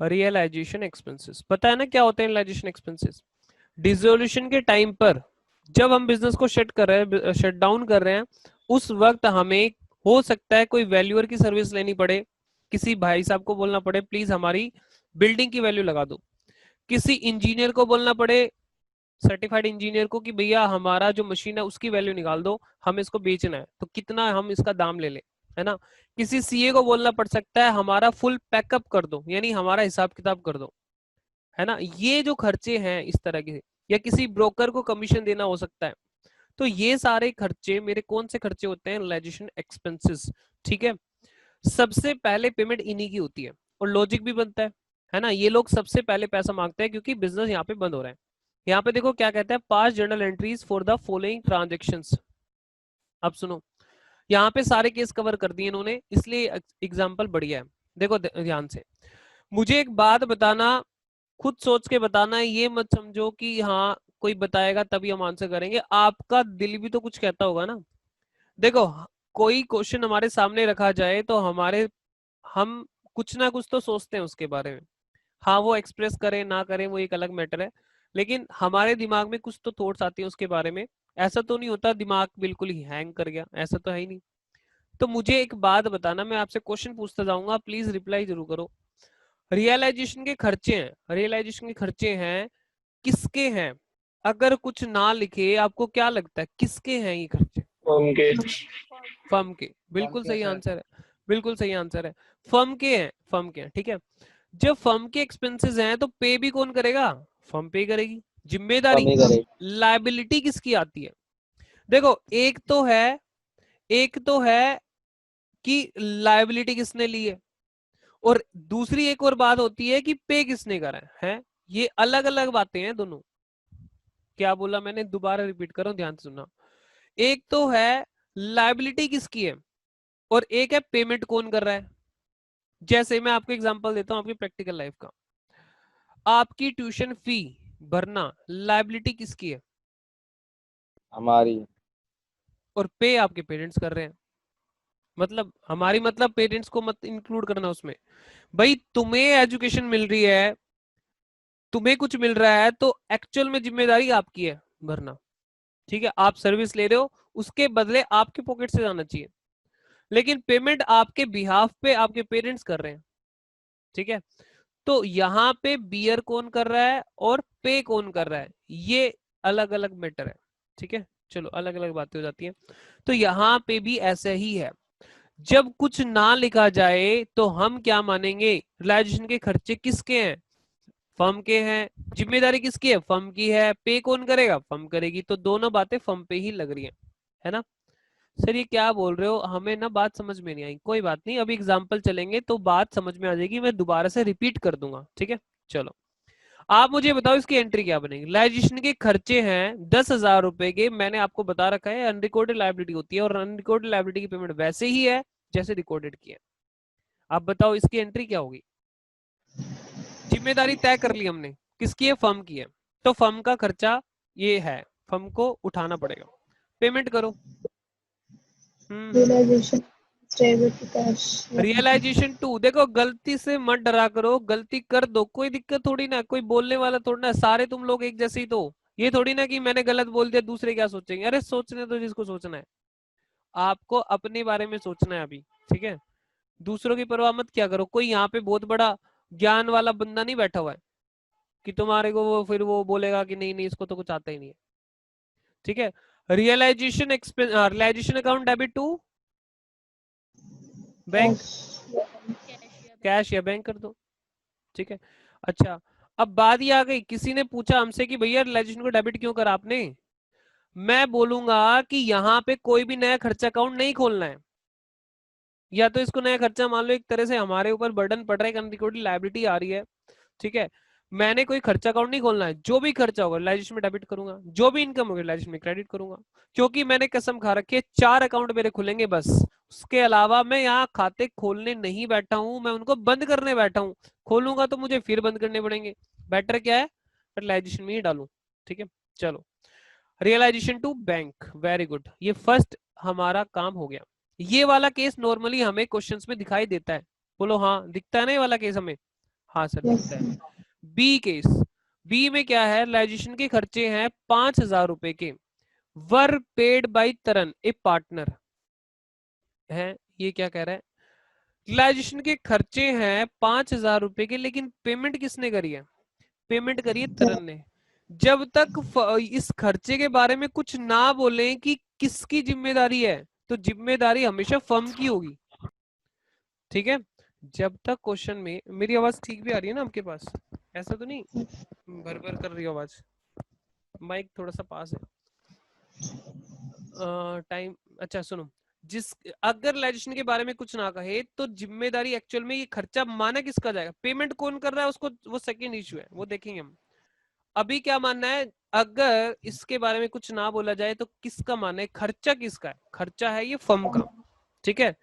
रियलाइजेशन एक्सपेंसेस पता है ना क्या होते हैं? रियलाइजेशन एक्सपेंसेस डिसोल्यूशन के टाइम पर, जब हम बिजनेस को शट कर रहे हैं, शट डाउन कर रहे हैं, उस वक्त हमें हो सकता है कोई वैल्यूअर की सर्विस लेनी पड़े, किसी भाई साहब को बोलना पड़े प्लीज हमारी बिल्डिंग की वैल्यू लगा दो, किसी इंजीनियर को बोलना पड़े सर्टिफाइड इंजीनियर को कि भैया हमारा जो मशीन है उसकी वैल्यू निकाल दो, हमें इसको बेचना है, तो कितना हम इसका दाम ले ले, है ना। किसी सीए को बोलना पड़ सकता है हमारा फुल पैकअप कर दो, यानी हमारा हिसाब किताब कर दो, है ना। ये जो खर्चे हैं इस तरह के, या किसी ब्रोकर को कमीशन देना हो सकता है। तो ये सारे खर्चे मेरे कौन से खर्चे होते हैं, रियलाइजेशन एक्सपेंसेस, ठीक है। सबसे पहले पेमेंट इन्हीं की होती है, और लॉजिक भी बनता है ना। ये लोग सबसे पहले पैसा मांगते हैं क्योंकि बिजनेस यहाँ पे बंद हो रहा है। यहाँ पे देखो क्या कहता है, पास journal entries for the following transactions. अब सुनो, यहाँ पे सारे केस कवर कर दिए इन्होंने, इसलिए एग्जाम्पल बढ़िया है। देखो ध्यान से, मुझे एक बात बताना, खुद सोच के बताना, ये मत समझो कि हाँ कोई बताएगा तभी हम आंसर करेंगे, आपका दिल भी तो कुछ कहता होगा ना। देखो, कोई क्वेश्चन हमारे सामने रखा जाए तो हम कुछ ना कुछ तो सोचते हैं उसके बारे में। हाँ, वो एक्सप्रेस करें ना करें वो एक अलग मैटर है, लेकिन हमारे दिमाग में कुछ तो थॉट्स आती है उसके बारे में। ऐसा तो नहीं होता दिमाग बिल्कुल ही हैंग कर गया, ऐसा तो है ही नहीं। तो मुझे एक बात बताना, मैं आपसे क्वेश्चन पूछता जाऊंगा, प्लीज रिप्लाई जरूर करो। रियलाइजेशन के खर्चे हैं, रियलाइजेशन के खर्चे हैं, किसके हैं? अगर कुछ ना लिखे, आपको क्या लगता है किसके हैं ये खर्चे? फर्म के। फर्म के, बिल्कुल के सही सर। आंसर है, बिल्कुल सही आंसर है। फर्म के हैं, फर्म के हैं, ठीक है। जब फर्म के एक्सपेंसेस हैं तो पे भी कौन करेगा? फर्म पे करेगी। जिम्मेदारी, कम ही करे। लायबिलिटी किसकी आती है? देखो, एक तो है कि लायबिलिटी किसने ली है, और दूसरी एक और बात होती है कि पे किसने करा है। ये अलग अलग बातें हैं दोनों। क्या बोला मैंने, दोबारा रिपीट कर रहा हूं, ध्यान से सुनना। एक तो है लायबिलिटी किसकी है, और एक है पेमेंट कौन कर रहा है। जैसे मैं आपको एग्जांपल देता हूं आपकी प्रैक्टिकल लाइफ का, आपकी ट्यूशन फी भरना लायबिलिटी किसकी है, हमारी। और पे आपके पेरेंट्स कर रहे हैं। मतलब हमारी, मतलब पेरेंट्स को मत इंक्लूड करना उसमें। भाई तुम्हें एजुकेशन मिल रही है, तुम्हें कुछ मिल रहा है, तो एक्चुअल में जिम्मेदारी आपकी है भरना, ठीक है। आप सर्विस ले रहे हो, उसके बदले आपके पॉकेट से जाना चाहिए, लेकिन पेमेंट आपके बिहाफ पे आपके पेरेंट्स कर रहे हैं, ठीक है। तो यहाँ पे बियर कौन कर रहा है और पे कौन कर रहा है, ये अलग अलग मैटर है, ठीक है। चलो, अलग अलग बातें हो जाती हैं। तो यहाँ पे भी ऐसा ही है, जब कुछ ना लिखा जाए तो हम क्या मानेंगे, रियलाइजेशन के खर्चे किसके हैं, फर्म के हैं। जिम्मेदारी किसकी है, फर्म की है। पे कौन करेगा, फर्म करेगी। तो दोनों बातें फर्म पे ही लग रही हैं, है ना। सर ये क्या बोल रहे हो, हमें ना बात समझ में नहीं आई। कोई बात नहीं, अभी एग्जाम्पल चलेंगे तो बात समझ में आ जाएगी, मैं दोबारा से रिपीट कर दूंगा, ठीक है। चलो, आप मुझे बताओ इसकी एंट्री क्या बनेगी। लाइजेशन के खर्चे हैं 10,000 रुपए के, मैंने आपको बता रखा है अनरिकॉर्डेड लायबिलिटी होती है, और अनरिकॉर्डेड लायबिलिटी की पेमेंट वैसे ही है जैसे रिकॉर्डेड की है। आप बताओ इसकी एंट्री क्या होगी। जिम्मेदारी तय कर ली हमने, किसकी है, फर्म की है, तो फर्म का खर्चा ये है, फर्म को उठाना पड़ेगा। पेमेंट करो। Realization debit to cash. Realization 2, देखो गलती से मत डरा करो, गलती कर दो, कोई दिक्कत थोड़ी ना, कोई बोलने वाला थोड़ी ना, सारे तुम लोग एक जैसे ही। तो ये थोड़ी ना कि मैंने गलत बोल दिया दूसरे क्या सोचेंगे, अरे सोचने दो जिसको सोचना है, आपको अपने बारे में सोचना है अभी, ठीक है। दूसरों की परवाह मत क्या करो। कोई यहाँ पे बहुत बड़ा ज्ञान वाला बंदा नहीं बैठा हुआ है कि तुम्हारे को वो फिर वो बोलेगा कि नहीं नहीं इसको तो कुछ आता ही नहीं है, ठीक है। Realization expense, realization account debit to bank, cash या बैंक कर दो, ठीक है। अच्छा, अब बात ये आ गई, किसी ने पूछा हमसे कि भैया रियलाइजेशन को डेबिट क्यों करा आपने। मैं बोलूंगा कि यहाँ पे कोई भी नया खर्चा अकाउंट नहीं खोलना है, या तो इसको नया खर्चा मान लो, एक तरह से हमारे ऊपर बर्डन पड़ रहा है, अनरिकॉर्डेड लायबिलिटी आ रही है, ठीक है। मैंने कोई खर्चा अकाउंट नहीं खोलना है, जो भी खर्चा होगा रियलाइजेशन में डेबिट करूंगा, जो भी इनकम होगी रियलाइजेशन में क्रेडिट करूंगा, क्योंकि मैंने कसम खा रखी है 4 अकाउंट मेरे खुलेंगे बस। उसके अलावा मैं यहाँ खाते खोलने नहीं बैठा हूं, मैं उनको बंद करने बैठा हूं। खोलूंगा तो मुझे फिर बंद करने पड़ेंगे, बेटर क्या है रियलाइजेशन में ही डालू, ठीक है। चलो, realization to bank, very good, ये फर्स्ट हमारा काम हो गया। ये वाला केस नॉर्मली हमें क्वेश्चंस में दिखाई देता है, बोलो हाँ दिखता है ना ये वाला केस हमें, हाँ सर Yes. दिखता है। बी केस, बी में क्या है, रियलाइजेशन के खर्चे हैं 5,000 रुपए के, were paid by Taran a partner है। ये क्या कह रहा है, रियलाइजेशन के खर्चे हैं 5,000 रुपए के, लेकिन पेमेंट किसने करी है, पेमेंट करी है तरन ने। जब तक इस खर्चे के बारे में कुछ ना बोले कि किसकी जिम्मेदारी है, तो जिम्मेदारी हमेशा फर्म की होगी, ठीक है। जब तक क्वेश्चन में, मेरी आवाज ठीक भी आ रही है ना आपके पास, ऐसा तो नहीं भर भर कर रही आवाज, माइक थोड़ा सा पास है, टाइम। अच्छा सुनो, जिस अगर लेजिस्लेशन के बारे में कुछ ना कहे तो जिम्मेदारी एक्चुअल में ये खर्चा माना किसका जाएगा, पेमेंट कौन कर रहा है उसको, वो सेकंड इशू है, वो देखेंगे हम। अभी क्या मानना है, अगर इसके बारे में कुछ ना बोला जाए तो किसका मानना है, खर्चा किसका है, खर्चा है ये फर्म का, ठीक है।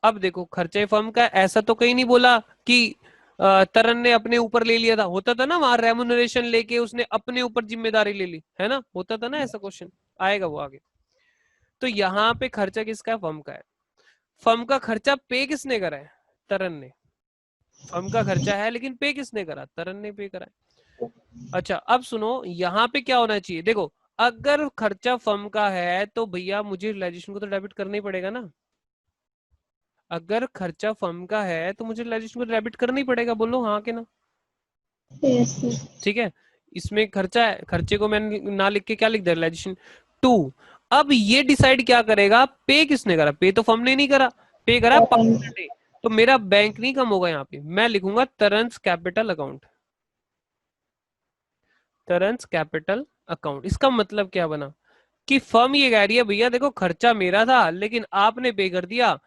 अब देखो खर्चा ये फर्म का है, ऐसा तो कहीं नहीं बोला कि तरन ने अपने ऊपर ले लिया था, होता था ना वहां रेमुनरेशन लेके उसने अपने ऊपर जिम्मेदारी ले ली है ना, होता था ना ऐसा, क्वेश्चन आएगा वो आगे। तो यहाँ पे खर्चा किसका है, फर्म का है। फर्म का खर्चा पे किसने करा है, तरन ने। फर्म का खर्चा है लेकिन पे किसने करा, तरन ने पे करा है। अच्छा अब सुनो, यहाँ पे क्या होना चाहिए, देखो अगर खर्चा फर्म का है तो भैया मुझे रियलाइजेशन को तो डेबिट करना ही पड़ेगा ना। अगर खर्चा फर्म का है तो मुझे रियलाइजेशन को डेबिट करना ही पड़ेगा, बोलो हाँ के ना। Yes, sir. ठीक है, इसमें खर्चा है, खर्चे को मैंने ना लिख के क्या लिख दिया, रियलाइजेशन 2। अब ये डिसाइड क्या करेगा, पे किसने करा, पे तो फर्म ने नहीं करा, पे करा पार्टनर ने। तो मेरा बैंक नहीं कम होगा, यहाँ पे मैं लिखूंगा तरंस कैपिटल अकाउंट, तरंस कैपिटल अकाउंट। इसका मतलब क्या बना कि फर्म ये कह रही है भैया देखो खर्चा मेरा था लेकिन आपने पे कर दिया,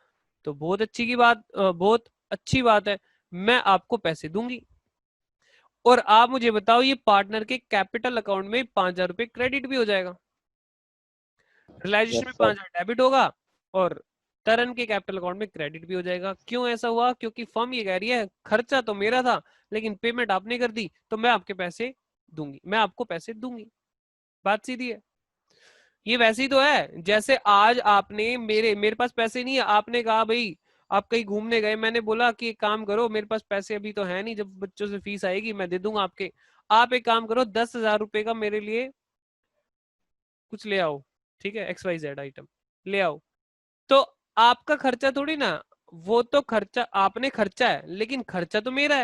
तो बहुत अच्छी की बात, बहुत अच्छी बात है, मैं आपको पैसे दूंगी। और आप मुझे बताओ ये पार्टनर के कैपिटल अकाउंट में 5,000 रुपए क्रेडिट भी हो जाएगा, रियलाइजेशन यस में सर। 5,000 डेबिट होगा और तरन के कैपिटल अकाउंट में क्रेडिट भी हो जाएगा। क्यों ऐसा हुआ, क्योंकि फर्म ये कह रही है खर्चा तो मेरा था लेकिन पेमेंट आपने कर दी, तो मैं आपके पैसे दूंगी, मैं आपको पैसे दूंगी। बात सीधी है। ये वैसे ही तो है जैसे आज आपने मेरे मेरे पास पैसे नहीं है, आपने कहा भाई आप कहीं घूमने गए, मैंने बोला कि एक काम करो मेरे पास पैसे अभी तो है नहीं, जब बच्चों से फीस आएगी मैं दे दूंगा आपके, आप एक काम करो 10,000 रुपए का मेरे लिए कुछ ले आओ, ठीक है, XYZ आइटम ले आओ। तो आपका खर्चा थोड़ी ना, वो तो खर्चा आपने खर्चा है लेकिन खर्चा तो मेरा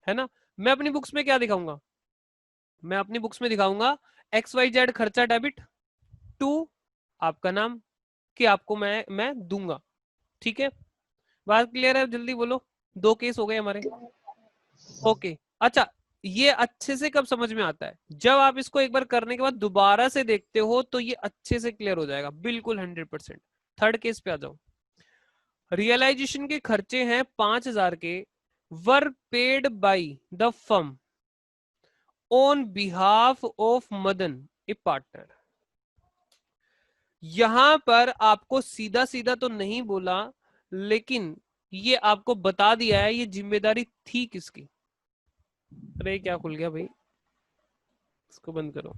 है ना। मैं अपनी बुक्स में क्या दिखाऊंगा, मैं अपनी बुक्स में दिखाऊंगा XYZ खर्चा डेबिट 2, आपका नाम, कि आपको मैं दूंगा, ठीक है। बात क्लियर है, जल्दी बोलो, 2 केस हो गए हमारे। ओके अच्छा, ये अच्छे से कब समझ में आता है, जब आप इसको एक बार करने के बाद दोबारा से देखते हो तो ये अच्छे से क्लियर हो जाएगा, बिल्कुल 100%। थर्ड केस पे आ जाओ। रियलाइजेशन के खर्चे हैं 5,000 के, were paid by the firm on behalf of Madan A partner. यहां पर आपको सीधा सीधा तो नहीं बोला लेकिन ये आपको बता दिया है ये जिम्मेदारी थी किसकी। अरे क्या खुल गया भाई, इसको बंद करो।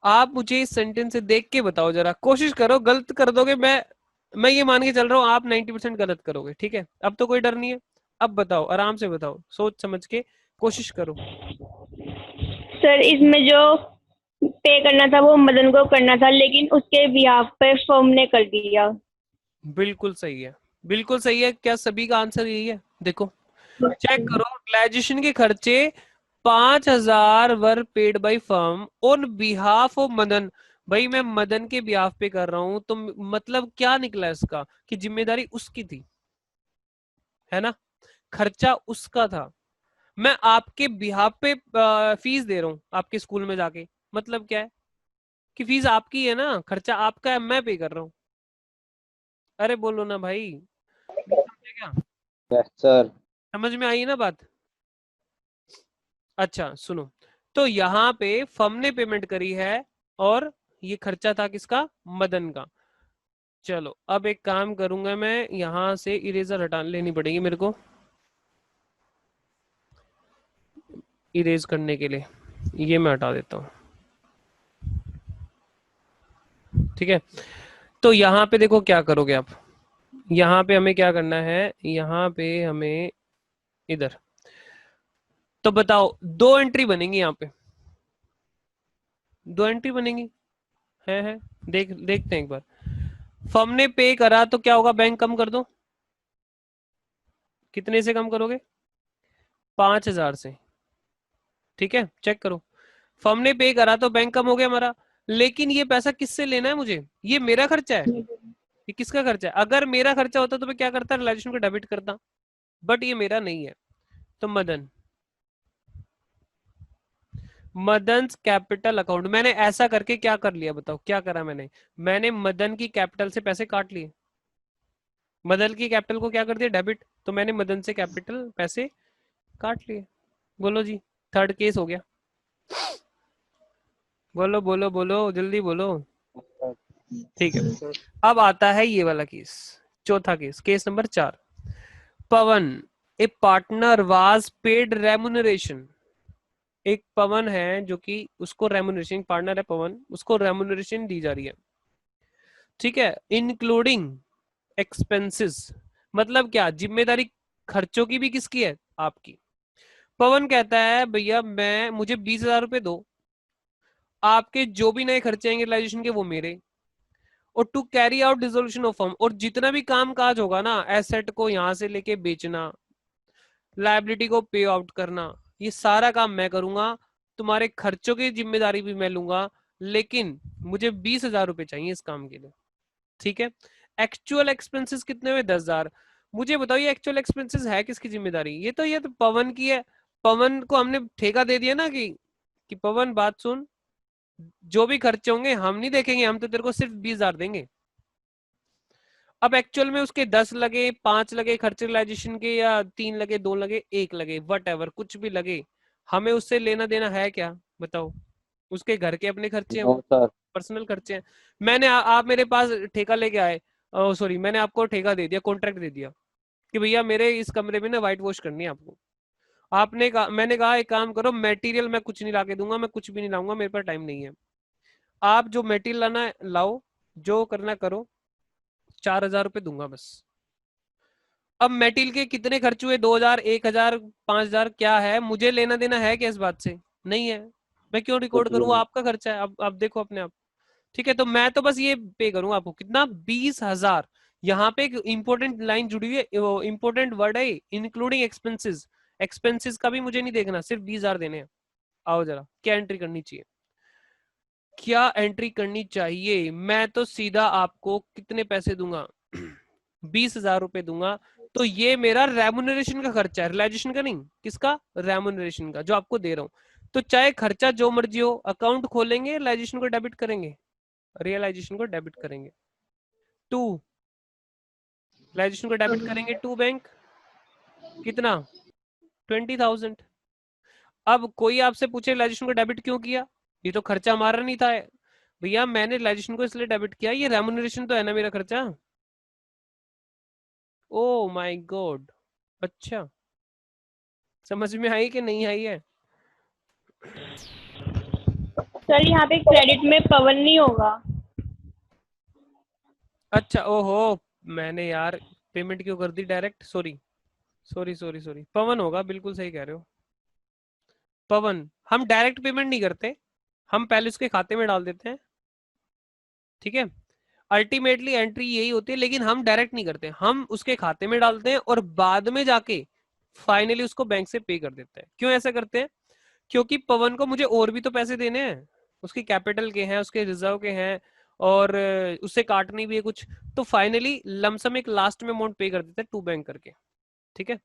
आप मुझे इस सेंटेंस से देख के बताओ, जरा कोशिश करो, गलत कर दोगे मैं ये मान के चल रहा हूं आप 90% गलत करोगे, ठीक है। अब तो कोई डर नहीं है, अब बताओ आराम से बताओ, सोच समझ के कोशिश करो। सर इसमें जो पे करना था वो मदन को करना था, लेकिन उसके बिहाफ पे फर्म ने कर दिया। बिल्कुल सही है, बिल्कुल सही है। क्या सभी का आंसर यही है, देखो चेक करो, ग्रेजुएशन के खर्चे 5,000 वर paid by firm on behalf of Madan. भाई मैं मदन के बिहाफ पे कर रहा हूं, तो मतलब क्या निकला इसका कि जिम्मेदारी उसकी थी, है ना, खर्चा उसका था। मैं आपके बिहाफ पे फीस दे रहा हूं आपके स्कूल में जाके, मतलब क्या है कि फीस आपकी है ना, खर्चा आपका है, मैं पे कर रहा हूं। अरे बोलो ना भाई, नहीं समझे क्या, यस सर। समझ में आई ना बात। अच्छा सुनो, तो यहाँ पे फर्म ने पेमेंट करी है और ये खर्चा था किसका, मदन का। चलो अब एक काम करूंगा मैं, यहां से इरेजर हटा लेनी पड़ेगी मेरे को, इरेज करने के लिए ये मैं हटा देता हूँ, ठीक है। तो यहाँ पे देखो क्या करोगे आप, यहाँ पे हमें क्या करना है, यहाँ पे हमें इधर, तो बताओ 2 एंट्री बनेंगी यहाँ पे, 2 एंट्री बनेंगी, है देखते हैं एक बार। फर्म ने पे करा तो क्या होगा, बैंक कम कर दो, कितने से कम करोगे, 5,000 से, ठीक है। चेक करो फर्म ने पे करा तो बैंक कम हो गया हमारा, लेकिन ये पैसा किससे लेना है मुझे, ये मेरा खर्चा है, ये किसका खर्चा है? अगर मेरा खर्चा होता तो मैं क्या करता, रियलाइजेशन को डेबिट करता, बट ये मेरा नहीं है। तो मदन कैपिटल अकाउंट, मैंने ऐसा करके क्या कर लिया बताओ, क्या करा मैंने मदन की कैपिटल से पैसे काट लिए, मदन की कैपिटल को क्या कर दिया, डेबिट, तो मैंने मदन से कैपिटल पैसे काट लिए। बोलो जी, थर्ड केस हो गया, बोलो बोलो बोलो जल्दी बोलो। ठीक है, सर अब आता है ये वाला केस, चौथा case, case number 4। Pawan, A partner was paid remuneration, एक पवन है जो कि उसको रेमुनरेशन, पार्टनर है पवन, उसको रेमुनरेशन दी जा रही है, ठीक है, इंक्लूडिंग एक्सपेंसेस, मतलब क्या, जिम्मेदारी खर्चों की भी किसकी है, आपकी। पवन कहता है भैया मुझे 20,000 रुपए दो, आपके जो भी नए खर्चे आएंगे रियलाइजेशन के वो मेरे, और to carry out dissolution of firm, और जितना भी काम काज होगा ना, एसेट को यहां से लेके बेचना, लायबिलिटी को पे आउट करना, ये सारा काम मैं करूंगा, तुम्हारे खर्चों की जिम्मेदारी भी मैं लूंगा, लेकिन मुझे 20,000 रुपए चाहिए इस काम के लिए, ठीक है। एक्चुअल एक्सपेंसेस कितने हुए, 10,000। मुझे बताओ ये एक्चुअल एक्सपेंसेस है किसकी जिम्मेदारी, ये तो पवन की है। पवन को हमने ठेका दे दिया ना कि पवन बात सुन, जो भी खर्चे होंगे हम नहीं देखेंगे, हम तो तेरे को सिर्फ 20,000 देंगे। अब एक्चुअल में उसके 10 लगे, 5 लगे खर्चे रियलाइजेशन के, या 3 लगे, 2 लगे, 1 लगे, वट एवर, कुछ भी लगे, हमें उससे लेना देना है क्या, बताओ। उसके घर के अपने खर्चे हैं, नो वो सर। पर्सनल खर्चे हैं। आप मेरे पास ठेका लेके आए, सॉरी मैंने आपको ठेका दे दिया, कॉन्ट्रैक्ट दे दिया कि भैया मेरे इस कमरे में ना व्हाइट वॉश करनी है आपको। आपने कहा, मैंने कहा एक काम करो, मटेरियल मैं कुछ नहीं ला के दूंगा, मैं कुछ भी नहीं लाऊंगा, मेरे पास टाइम नहीं है, आप जो मटेरियल लाना है लाओ, जो करना करो, 4,000 रुपये दूंगा बस। अब मेटीरियल के कितने खर्च हुए, 2,000, 1,000, 5,000, क्या है, मुझे लेना देना है क्या इस बात से, नहीं है, मैं क्यों रिकॉर्ड कुछ भी करूँ, नहीं। आपका खर्चा है, अब देखो अपने आप, ठीक है। तो मैं तो बस ये पे करूंगा आपको कितना, 20,000। यहाँ पे एक इंपॉर्टेंट लाइन जुड़ी हुई है, इंपॉर्टेंट वर्ड है इंक्लूडिंग एक्सपेंसेस, एक्सपेंसेस का भी मुझे नहीं देखना, सिर्फ 20,000 देने हैं। आओ जरा, क्या एंट्री करनी चाहिए, क्या एंट्री करनी चाहिए, मैं तो सीधा आपको कितने पैसे दूंगा 20,000 रुपए दूंगा, तो ये मेरा रेमुनरेशन का खर्चा है, रियलाइजेशन का नहीं, किसका, रेमुनरेशन का, जो आपको दे रहा हूं। तो चाहे खर्चा जो मर्जी हो, अकाउंट खोलेंगे, रियलाइजेशन को डेबिट करेंगे, रियलाइजेशन को डेबिट करेंगे टू, रियलाइजेशन को डेबिट करेंगे टू बैंक, कितना, 20,000। अब कोई आपसे पूछे रियलाइजेशन को डेबिट क्यों किया, ये तो खर्चा हमारा नहीं था, भैया मैंने रियलाइजेशन को इसलिए डेबिट किया, ये रेमुनरेशन तो है ना मेरा खर्चा। ओ माय गॉड, अच्छा, समझ में आई कि नहीं आई है। सर यहाँ पे क्रेडिट में पवन नहीं होगा। अच्छा, ओहो, मैंने यार पेमेंट क्यों कर दी direct, sorry sorry sorry sorry, Pawan होगा, बिल्कुल सही कह रहे हो, पवन। हम डायरेक्ट पेमेंट नहीं करते, हम पहले उसके खाते में डाल देते हैं, ठीक है। अल्टीमेटली एंट्री यही होती है, लेकिन हम डायरेक्ट नहीं करते, हम उसके खाते में डालते हैं और बाद में जाके फाइनली उसको बैंक से पे कर देते हैं। क्यों ऐसा करते हैं, क्योंकि पवन को मुझे और भी तो पैसे देने हैं, उसकी कैपिटल के हैं, उसके रिजर्व के हैं, और उससे काटनी भी है कुछ, तो फाइनली लमसम एक लास्ट में अमाउंट पे कर देते हैं टू बैंक करके, ठीक है।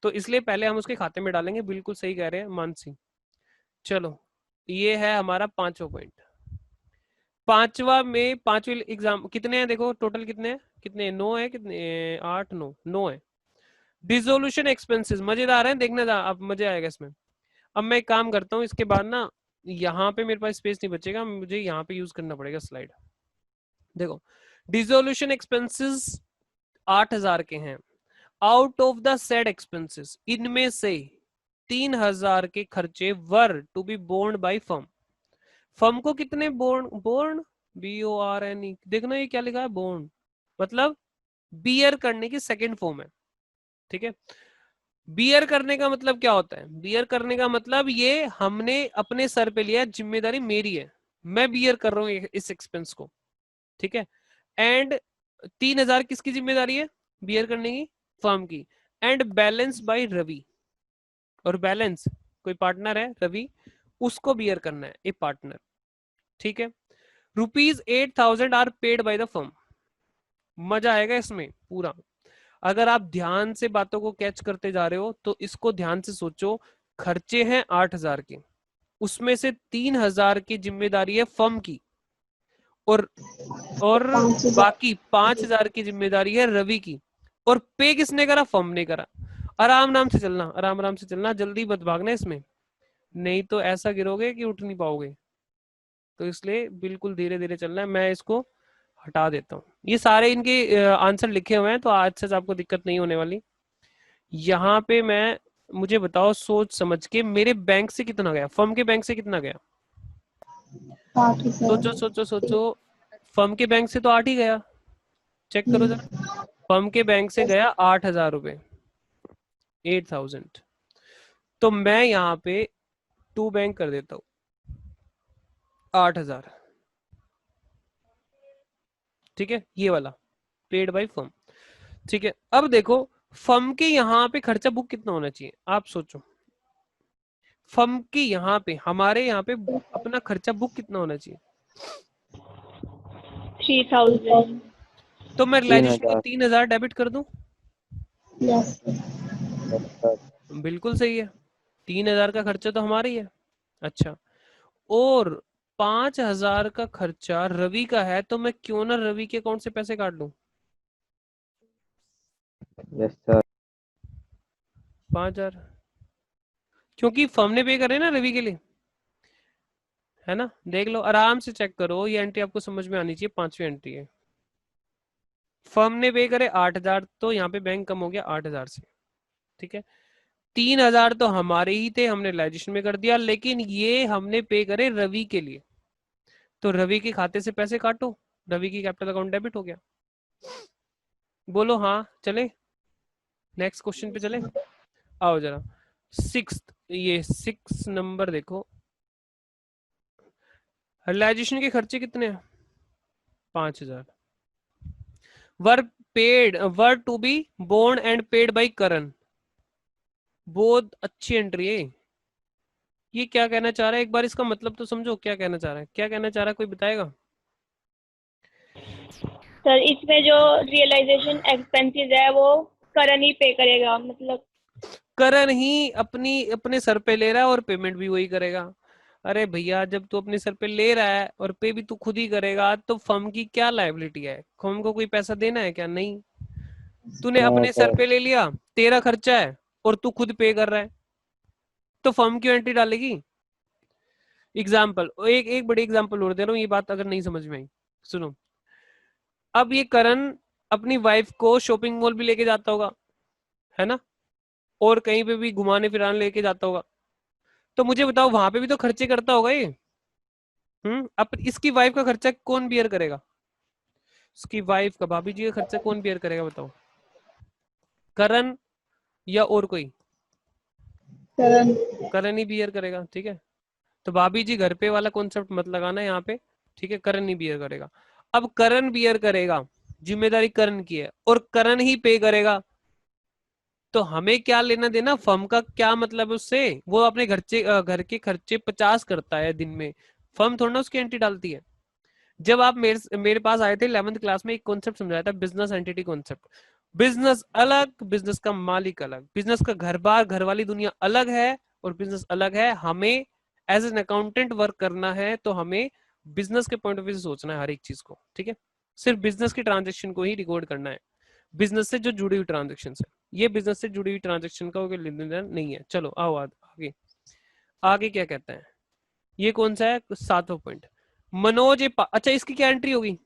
तो इसलिए पहले हम उसके खाते में डालेंगे, बिल्कुल सही कह रहे हैं मानसी। चलो, ये है हमारा 5वां पॉइंट। पांचवा में, पांचवी एग्जाम कितने हैं देखो, टोटल कितने हैं, कितने, 9 है, कितने, 8, 9, 9 है। डिसोल्यूशन एक्सपेंसेस मजेदार है, देखना था अब मजा आएगा इसमें। अब मैं एक काम करता हूँ, इसके बाद ना यहाँ पे मेरे पास स्पेस नहीं बचेगा, मुझे यहाँ पे यूज करना पड़ेगा स्लाइड। देखो, डिसोल्यूशन एक्सपेंसेस 8,000 के हैं, out of the said expenses, इनमें से 3,000 के खर्चे were to be borne by firm. Firm को कितने बोर्न, बोर्न, BORN, देखना ये क्या लिखा है, बोर्न, मतलब बियर करने की सेकेंड फॉर्म है, ठीक है। बियर करने का मतलब क्या होता है, बियर करने का मतलब ये हमने अपने सर पे लिया, जिम्मेदारी मेरी है, मैं बियर कर रहा हूँ इस एक्सपेंस को, ठीक है। एंड 3,000 किसकी जिम्मेदारी है बियर करने की, फर्म की। एंड बैलेंस बाय रवि, और बैलेंस कोई पार्टनर है रवि, उसको बियर करना है, ए पार्टनर, ठीक है। ₹8,000 are paid by the firm. मजा आएगा इसमें पूरा। अगर आप ध्यान से बातों को कैच करते जा रहे हो तो इसको ध्यान से सोचो। खर्चे हैं 8,000 के, उसमें से 3,000 की जिम्मेदारी है फर्म की, और 5,000 बाकी 5,000 की जिम्मेदारी है रवि की। और पे किसने करा? फर्म ने करा। आराम आराम से चलना, आराम आराम से चलना, जल्दी मत भागना इसमें, नहीं तो ऐसा गिरोगे कि उठ नहीं पाओगे। तो इसलिए बिल्कुल धीरे धीरे चलना है। मैं इसको हटा देता हूँ, ये सारे इनके आंसर लिखे हुए हैं तो आज से आपको दिक्कत नहीं होने वाली। यहाँ पे मैं, मुझे बताओ सोच समझ के, मेरे बैंक से कितना गया, फर्म के बैंक से कितना गया? 8,000 सोचो सोचो सोचो। फर्म के बैंक से तो 8 ही गया, चेक करो जरा। फर्म के बैंक से गया 8,000 रुपए, 8,000। तो मैं यहाँ पे टू बैंक कर देता हूँ, 8,000, ठीक है, ये वाला पेड बाय फर्म, ठीक है। अब देखो फर्म के यहाँ पे खर्चा बुक कितना होना चाहिए, आप सोचो। फर्म के यहाँ पे, हमारे यहाँ पे अपना खर्चा बुक कितना होना चाहिए? 3,000। तो मैं रियलाइजेशन को 3,000। 3,000 डेबिट कर दूं? Yes yes sir. बिल्कुल सही है, 3,000 का खर्चा तो हमारा ही है। अच्छा, और 5,000 का खर्चा रवि का है, तो मैं क्यों ना रवि के अकाउंट से पैसे काट लूं? Yes sir. 5,000, क्योंकि फर्म ने पे करे ना रवि के लिए, है ना। देख लो, आराम से चेक करो, ये एंट्री आपको समझ में आनी चाहिए, 5वीं एंट्री है। फर्म ने पे करे 8,000, तो यहाँ पे बैंक कम हो गया 8,000 से, ठीक है। 3,000 तो हमारे ही थे, हमने रियलाइजेशन में कर दिया, लेकिन ये हमने पे करे रवि के लिए, तो रवि के खाते से पैसे काटो, रवि की कैपिटल अकाउंट डेबिट हो गया। बोलो हाँ, चले नेक्स्ट क्वेश्चन पे चले। आओ जरा 6, ये 6 नंबर देखो। रियलाइजेशन के खर्चे कितने हैं? 5,000। Were to be borne and paid by Karan. बहुत अच्छी एंट्री है। ये क्या कहना चाह रहा है, एक बार इसका मतलब तो समझो, क्या कहना चाह रहा है, क्या कहना चाह रहा है, कोई बताएगा? सर इसमें जो रियलाइजेशन एक्सपेंसेस है वो करण ही पे करेगा, मतलब करण ही अपने सर पे ले रहा है और पेमेंट भी वही करेगा। अरे भैया, जब तू अपने सर पे ले रहा है और पे भी तू खुद ही करेगा, तो फर्म की क्या लायबिलिटी है? फर्म को कोई पैसा देना है क्या? नहीं। तूने नो अपने सर सर। पे ले लिया, तेरा खर्चा है और तू खुद पे कर रहा है, तो फर्म क्यों एंट्री डालेगी? एग्जाम्पल, एक बड़ी एग्जाम्पल और दे रहा हूँ, ये बात अगर नहीं समझ में आई सुनो। अब ये करण अपनी वाइफ को शॉपिंग मॉल भी लेके जाता होगा, है ना, और कहीं पे भी घुमाने फिराने लेके जाता होगा, तो मुझे बताओ वहां पे भी तो खर्चे करता होगा ये। अब इसकी वाइफ का खर्चा कौन बियर करेगा? इसकी वाइफ का, भाभी जी का खर्चा कौन बियर करेगा बताओ? करण या और कोई? करण करण ही बियर करेगा, ठीक है। तो भाभी जी घर पे वाला कॉन्सेप्ट मत लगाना यहाँ पे, ठीक है। करण ही बियर करेगा। अब करण बियर करेगा, जिम्मेदारी करण की है, और करण ही पे करेगा, तो हमें क्या लेना देना? फर्म का क्या मतलब है उससे? वो अपने घर के खर्चे 50 करता है दिन में, फर्म थोड़ा ना उसकी एंट्री डालती है। जब आप मेरे पास आए थे 11th क्लास में, एक कॉन्सेप्ट समझाया था, बिजनेस एंटिटी कॉन्सेप्ट। बिजनेस अलग, बिजनेस का मालिक अलग, बिजनेस का घर बार घर वाली दुनिया अलग है, और बिजनेस अलग है। हमें एज एन अकाउंटेंट वर्क करना है, तो हमें बिजनेस के पॉइंट ऑफ व्यू से सोचना है हर एक चीज को, ठीक है। सिर्फ बिजनेस की ट्रांजेक्शन को ही रिकॉर्ड करना है, बिजनेस से जो जुड़ी हुई ट्रांजेक्शन है। ये बिजनेस से जुड़ी हुई ट्रांजेक्शन का कोई लेन देन नहीं है। चलो आओ आगे, आगे क्या कहता है? ये कौन सा है? 7वां पॉइंट। मनोज अच्छा, इसकी क्या एंट्री होगी?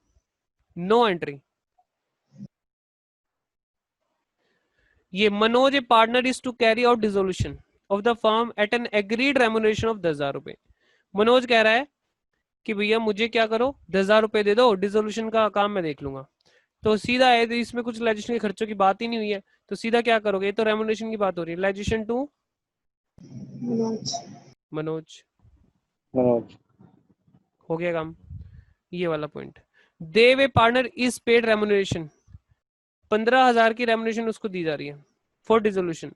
No entry. ये Manoj a partner is to carry out dissolution of the firm at an agreed remuneration of 10,000 रुपए। मनोज कह रहा है कि भैया मुझे क्या करो, 10,000 रुपए दे दो, डिसोल्यूशन का काम मैं देख लूंगा। तो सीधा है, तो इसमें कुछ लाइजेशन के खर्चों की बात ही नहीं हुई है, तो सीधा क्या करोगे? ये तो रेमुनेशन की बात हो रही है। Realisation to Manoj Manoj, Manoj. हो गया काम। ये वाला point, Dev a partner is paid remuneration, 15,000 की रेमुनेशन उसको दी जा रही है for dissolution.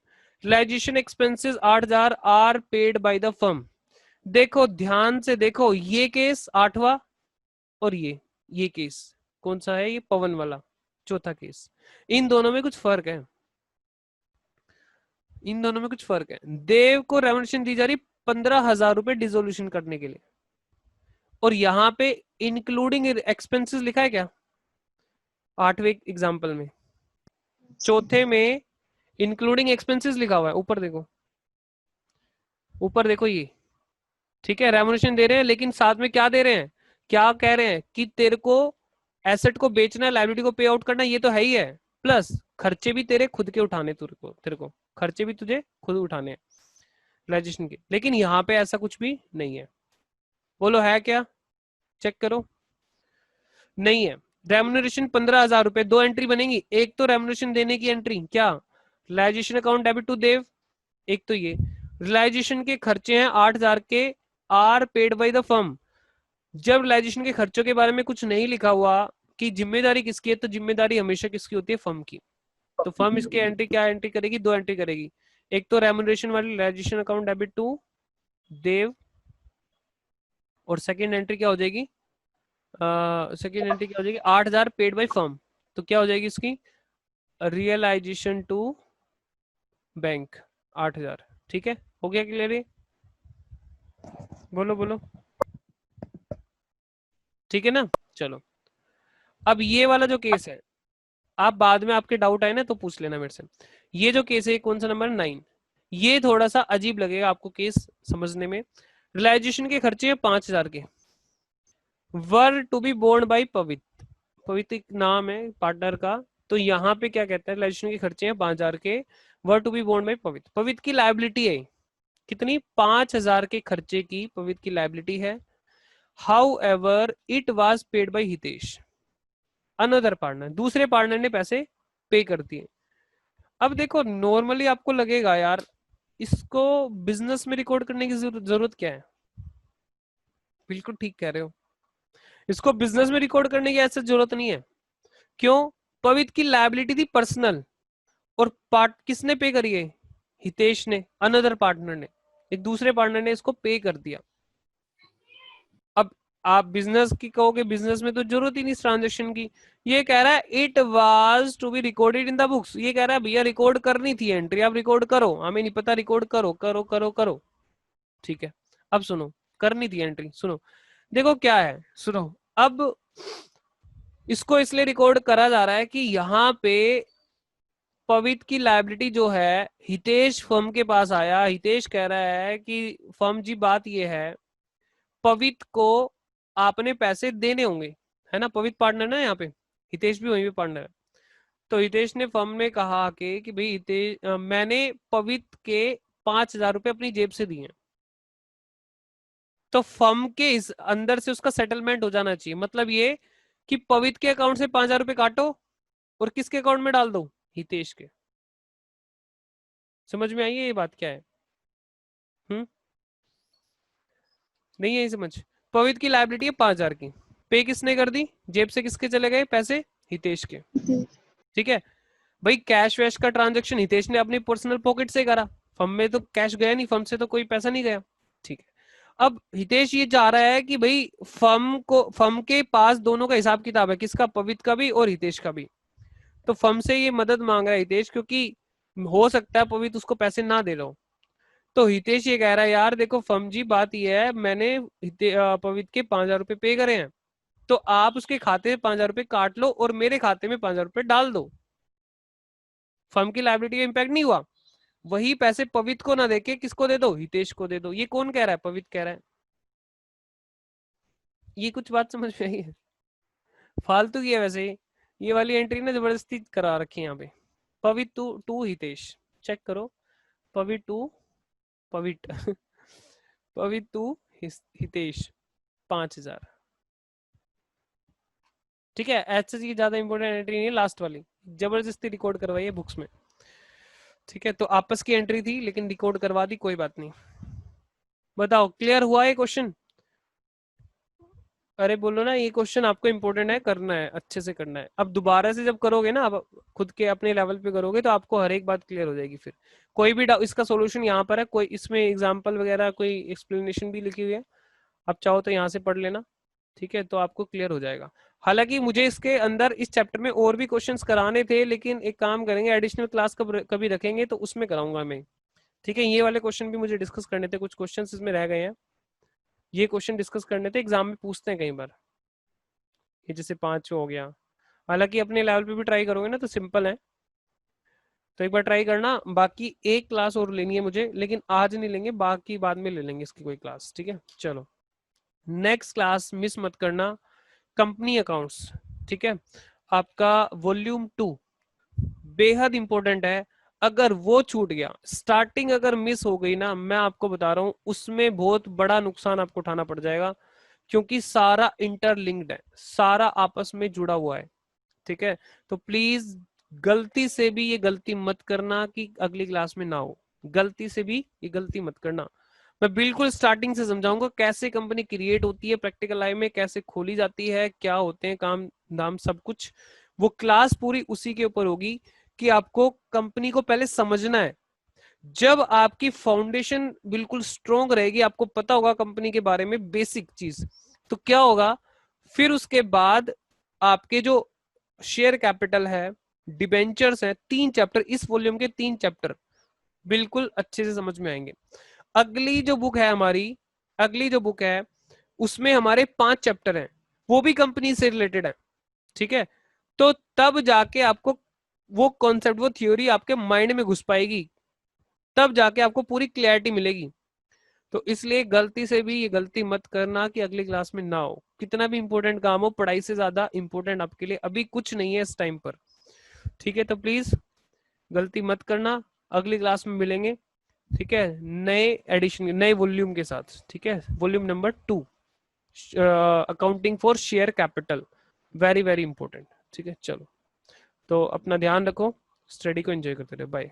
Realisation expenses 8,000 are paid by the firm. देखो ध्यान से देखो, ये केस 8वां और ये केस कौन सा है? ये पवन वाला चौथा केस। इन दोनों में कुछ फर्क है, इन दोनों में कुछ फर्क है। देव को रेवोल्यूशन दी जा रही 15,000 रुपए डिसोल्यूशन करने के लिए, और यहां पे इंक्लूडिंग एक्सपेंसेस लिखा है क्या 8वें एग्जाम्पल में? चौथे में इंक्लूडिंग एक्सपेंसेस लिखा हुआ है, ऊपर देखो, ऊपर देखो ये। ठीक है, रेवोल्यूशन दे रहे हैं, लेकिन साथ में क्या दे रहे हैं, क्या कह रहे हैं कि तेरे को एसेट को बेचना है, लायबिलिटी को पे आउट करना, ये तो है ही है, प्लस खर्चे भी तेरे खुद के उठाने, तेरे को खर्चे भी तुझे खुद उठाने हैं रियलाइजेशन के। लेकिन यहाँ पे ऐसा कुछ भी नहीं है। बोलो है क्या? चेक करो। नहीं है। रेम्यूनरेशन 15,000 रुपए, दो एंट्री बनेगी। एक तो रेम्यूनरेशन देने की एंट्री, क्या realisation account debit to Dev, एक तो ये रियलाइजेशन के खर्चे हैं 8,000 के, are paid by the firm. जब रियलाइजेशन के खर्चों के बारे में कुछ नहीं लिखा हुआ कि जिम्मेदारी किसकी है, तो जिम्मेदारी हमेशा किसकी होती है? फर्म की। तो फर्म इसके एंट्री क्या एंट्री करेगी? दो एंट्री करेगी। एक तो रेम्यूनरेशन वाली रियलाइजेशन अकाउंट डेबिट टू देव, और सेकेंड एंट्री क्या हो जाएगी? सेकेंड एंट्री क्या हो जाएगी? 8,000 पेड बाय फर्म। तो क्या हो जाएगी इसकी? Realisation to bank 8,000। ठीक है, हो गया क्लियर? ये बोलो बोलो, ठीक है ना? चलो, अब ये वाला जो केस है, आप बाद में आपके डाउट आए ना तो पूछ लेना मेरे से। ये जो केस है कौन सा नंबर 9, ये थोड़ा सा अजीब लगेगा आपको केस समझने में। रियलाइजेशन के खर्चे हैं 5,000 के, वर टू बी बोर्न बाई पवित्र, पवित्र नाम है पार्टनर का। तो यहाँ पे क्या कहता है? रियलाइजेशन के खर्चे हैं 5,000 के, वर टू बी बोर्न बाई पवित्र। पवित्र की लायबिलिटी है कितनी? 5,000 के खर्चे की पवित्र की लायबिलिटी है। How ever it was paid by Hitesh, another partner, दूसरे पार्टनर ने पैसे पे कर दिए। अब देखो नॉर्मली आपको लगेगा यार इसको बिजनेस में रिकॉर्ड करने की जरूरत क्या है? बिल्कुल ठीक कह रहे हो, इसको बिजनेस में रिकॉर्ड करने की ऐसी जरूरत नहीं है। क्यों? पवित्र की लायबिलिटी थी पर्सनल, और पार्ट किसने पे करी है? हितेश ने, अनदर पार्टनर ने, एक दूसरे पार्टनर ने इसको पे कर दिया। अब आप बिजनेस की कहोगे, बिजनेस में तो जरूरत ही नहीं इस ट्रांजेक्शन की। ये कह रहा है it was to be recorded in the books, ये कह रहा है भैया रिकॉर्ड करनी थी एंट्री, आप रिकॉर्ड करो, हमें नहीं पता, रिकॉर्ड करो करो करो करो। ठीक है, अब सुनो, करनी थी एंट्री, सुनो देखो क्या है, सुनो। अब इसको इसलिए रिकॉर्ड करा जा रहा है कि यहाँ पे पवित्र की लायबिलिटी जो है, हितेश फर्म के पास आया, हितेश कह रहा है कि फर्म जी बात ये है, पवित्र को आपने पैसे देने होंगे, है ना? पवित्र पार्टनर ना यहाँ पे, हितेश भी वहीं पे पार्टनर है। तो हितेश ने फर्म में कहा कि भाई हितेश, मैंने पवित्र के 5,000 रुपए अपनी जेब से दिए। तो फर्म के इस अंदर से उसका सेटलमेंट हो जाना चाहिए। मतलब ये कि पवित्र के अकाउंट से 5,000 रुपए काटो और किसके अकाउंट में डाल दो? हितेश के। समझ में आई है ये बात क्या है? नहीं है समझ? पवित्र की लायबिलिटी है 5,000 की, पे किसने कर दी? जेब से किसके चले गए पैसे? हितेश के। ठीक है भाई, कैश वैश का ट्रांजेक्शन हितेश ने अपनी पर्सनल पॉकेट से करा, फर्म में तो कैश गया नहीं, फर्म से तो कोई पैसा नहीं गया। ठीक है, अब हितेश ये चाह रहा है कि भाई फर्म के पास दोनों का हिसाब किताब है, किसका? पवित्र का भी और हितेश का भी। तो फर्म से ये मदद मांग रहा है हितेश, क्योंकि हो सकता है पवित्र उसको पैसे ना दे रहा हो। तो हितेश ये कह रहा है यार देखो फर्म जी बात ये है, मैंने पवित्र के 5,000 रुपए पे करे हैं, तो आप उसके खाते में 5,000 रुपए काट लो और मेरे खाते में 5,000 रुपए डाल दो। फर्म की लायबिलिटी का इम्पैक्ट नहीं हुआ। वही पैसे पवित्र को ना देके किसको दे दो? हितेश को दे दो। ये कौन कह रहा है? पवित्र कह रहा है। ये कुछ बात समझ में आई है? फालतू की है वैसे ये वाली एंट्री ना, जबरदस्ती करा रखी है यहाँ पे। पवित्र टू हितेश, चेक करो। पवित्र टू पवित्र पवित्र टू हितेश 5,000। ठीक है, ऐसे की ज्यादा इंपॉर्टेंट एंट्री नहीं है, लास्ट वाली जबरदस्ती रिकॉर्ड करवाई है बुक्स में। ठीक है, तो आपस की एंट्री थी लेकिन रिकॉर्ड करवा दी, कोई बात नहीं। बताओ क्लियर हुआ ये क्वेश्चन? अरे बोलो ना, ये क्वेश्चन आपको इंपॉर्टेंट है, करना है, अच्छे से करना है। अब दोबारा से जब करोगे ना, अब खुद के अपने लेवल पे करोगे तो आपको हर एक बात क्लियर हो जाएगी। फिर कोई भी इसका सॉल्यूशन यहाँ पर है, कोई इसमें एग्जांपल वगैरह कोई एक्सप्लेनेशन भी लिखी हुई है, आप चाहो तो यहाँ से पढ़ लेना, ठीक है, तो आपको क्लियर हो जाएगा। हालांकि मुझे इसके अंदर इस चैप्टर में और भी क्वेश्चंस कराने थे, लेकिन एक काम करेंगे, एडिशनल क्लास कभी रखेंगे तो उसमें कराऊंगा मैं, ठीक है। ये वाले क्वेश्चन भी मुझे डिस्कस करने थे, कुछ क्वेश्चंस इसमें रह गए हैं, ये क्वेश्चन डिस्कस करने थे, एग्जाम में पूछते हैं कई बार। ये जैसे 5 हो गया, हालांकि अपने लेवल पे भी ट्राई करोगे ना तो सिंपल है, तो एक बार ट्राई करना। बाकी एक क्लास और लेनी है मुझे, लेकिन आज नहीं लेंगे, बाकी बाद में ले लेंगे इसकी कोई क्लास, ठीक है। चलो नेक्स्ट क्लास मिस मत करना, कंपनी अकाउंट्स, ठीक है, आपका वॉल्यूम 2 बेहद इंपॉर्टेंट है। अगर वो छूट गया, स्टार्टिंग अगर मिस हो गई ना, मैं आपको बता रहा हूं उसमें बहुत बड़ा नुकसान आपको उठाना पड़ जाएगा, क्योंकि सारा इंटरलिंक्ड है, सारा आपस में जुड़ा हुआ है, ठीक है। तो प्लीज गलती से भी ये गलती मत करना कि अगली क्लास में ना हो, गलती से भी ये गलती मत करना। मैं बिल्कुल स्टार्टिंग से समझाऊंगा कैसे कंपनी क्रिएट होती है प्रैक्टिकल लाइफ में, कैसे खोली जाती है, क्या होते हैं काम नाम सब कुछ। वो क्लास पूरी उसी के ऊपर होगी कि आपको कंपनी को पहले समझना है। जब आपकी फाउंडेशन बिल्कुल स्ट्रोंग रहेगी, आपको पता होगा कंपनी के बारे में बेसिक चीज, तो क्या होगा फिर उसके बाद आपके जो शेयर कैपिटल है, डिबेंचर्स है, 3 चैप्टर, इस वॉल्यूम के 3 चैप्टर बिल्कुल अच्छे से समझ में आएंगे। अगली जो बुक है हमारी, अगली जो बुक है उसमें हमारे 5 चैप्टर हैं, वो भी कंपनी से रिलेटेड है, ठीक है। तो तब जाके आपको वो कॉन्सेप्ट, वो थ्योरी आपके माइंड में घुस पाएगी, तब जाके आपको पूरी क्लैरिटी मिलेगी। तो इसलिए गलती से भी ये गलती मत करना कि अगली क्लास में ना हो। कितना भी इंपॉर्टेंट काम हो, पढ़ाई से ज्यादा इंपॉर्टेंट आपके लिए अभी कुछ नहीं है इस टाइम पर, ठीक है। तो प्लीज गलती मत करना, अगली क्लास में मिलेंगे, ठीक है, नए एडिशन, नए वॉल्यूम के साथ, ठीक है। Volume number 2, accounting for share capital, very very important, ठीक है। चलो, तो अपना ध्यान रखो, स्टडी को एंजॉय करते रहो, बाय।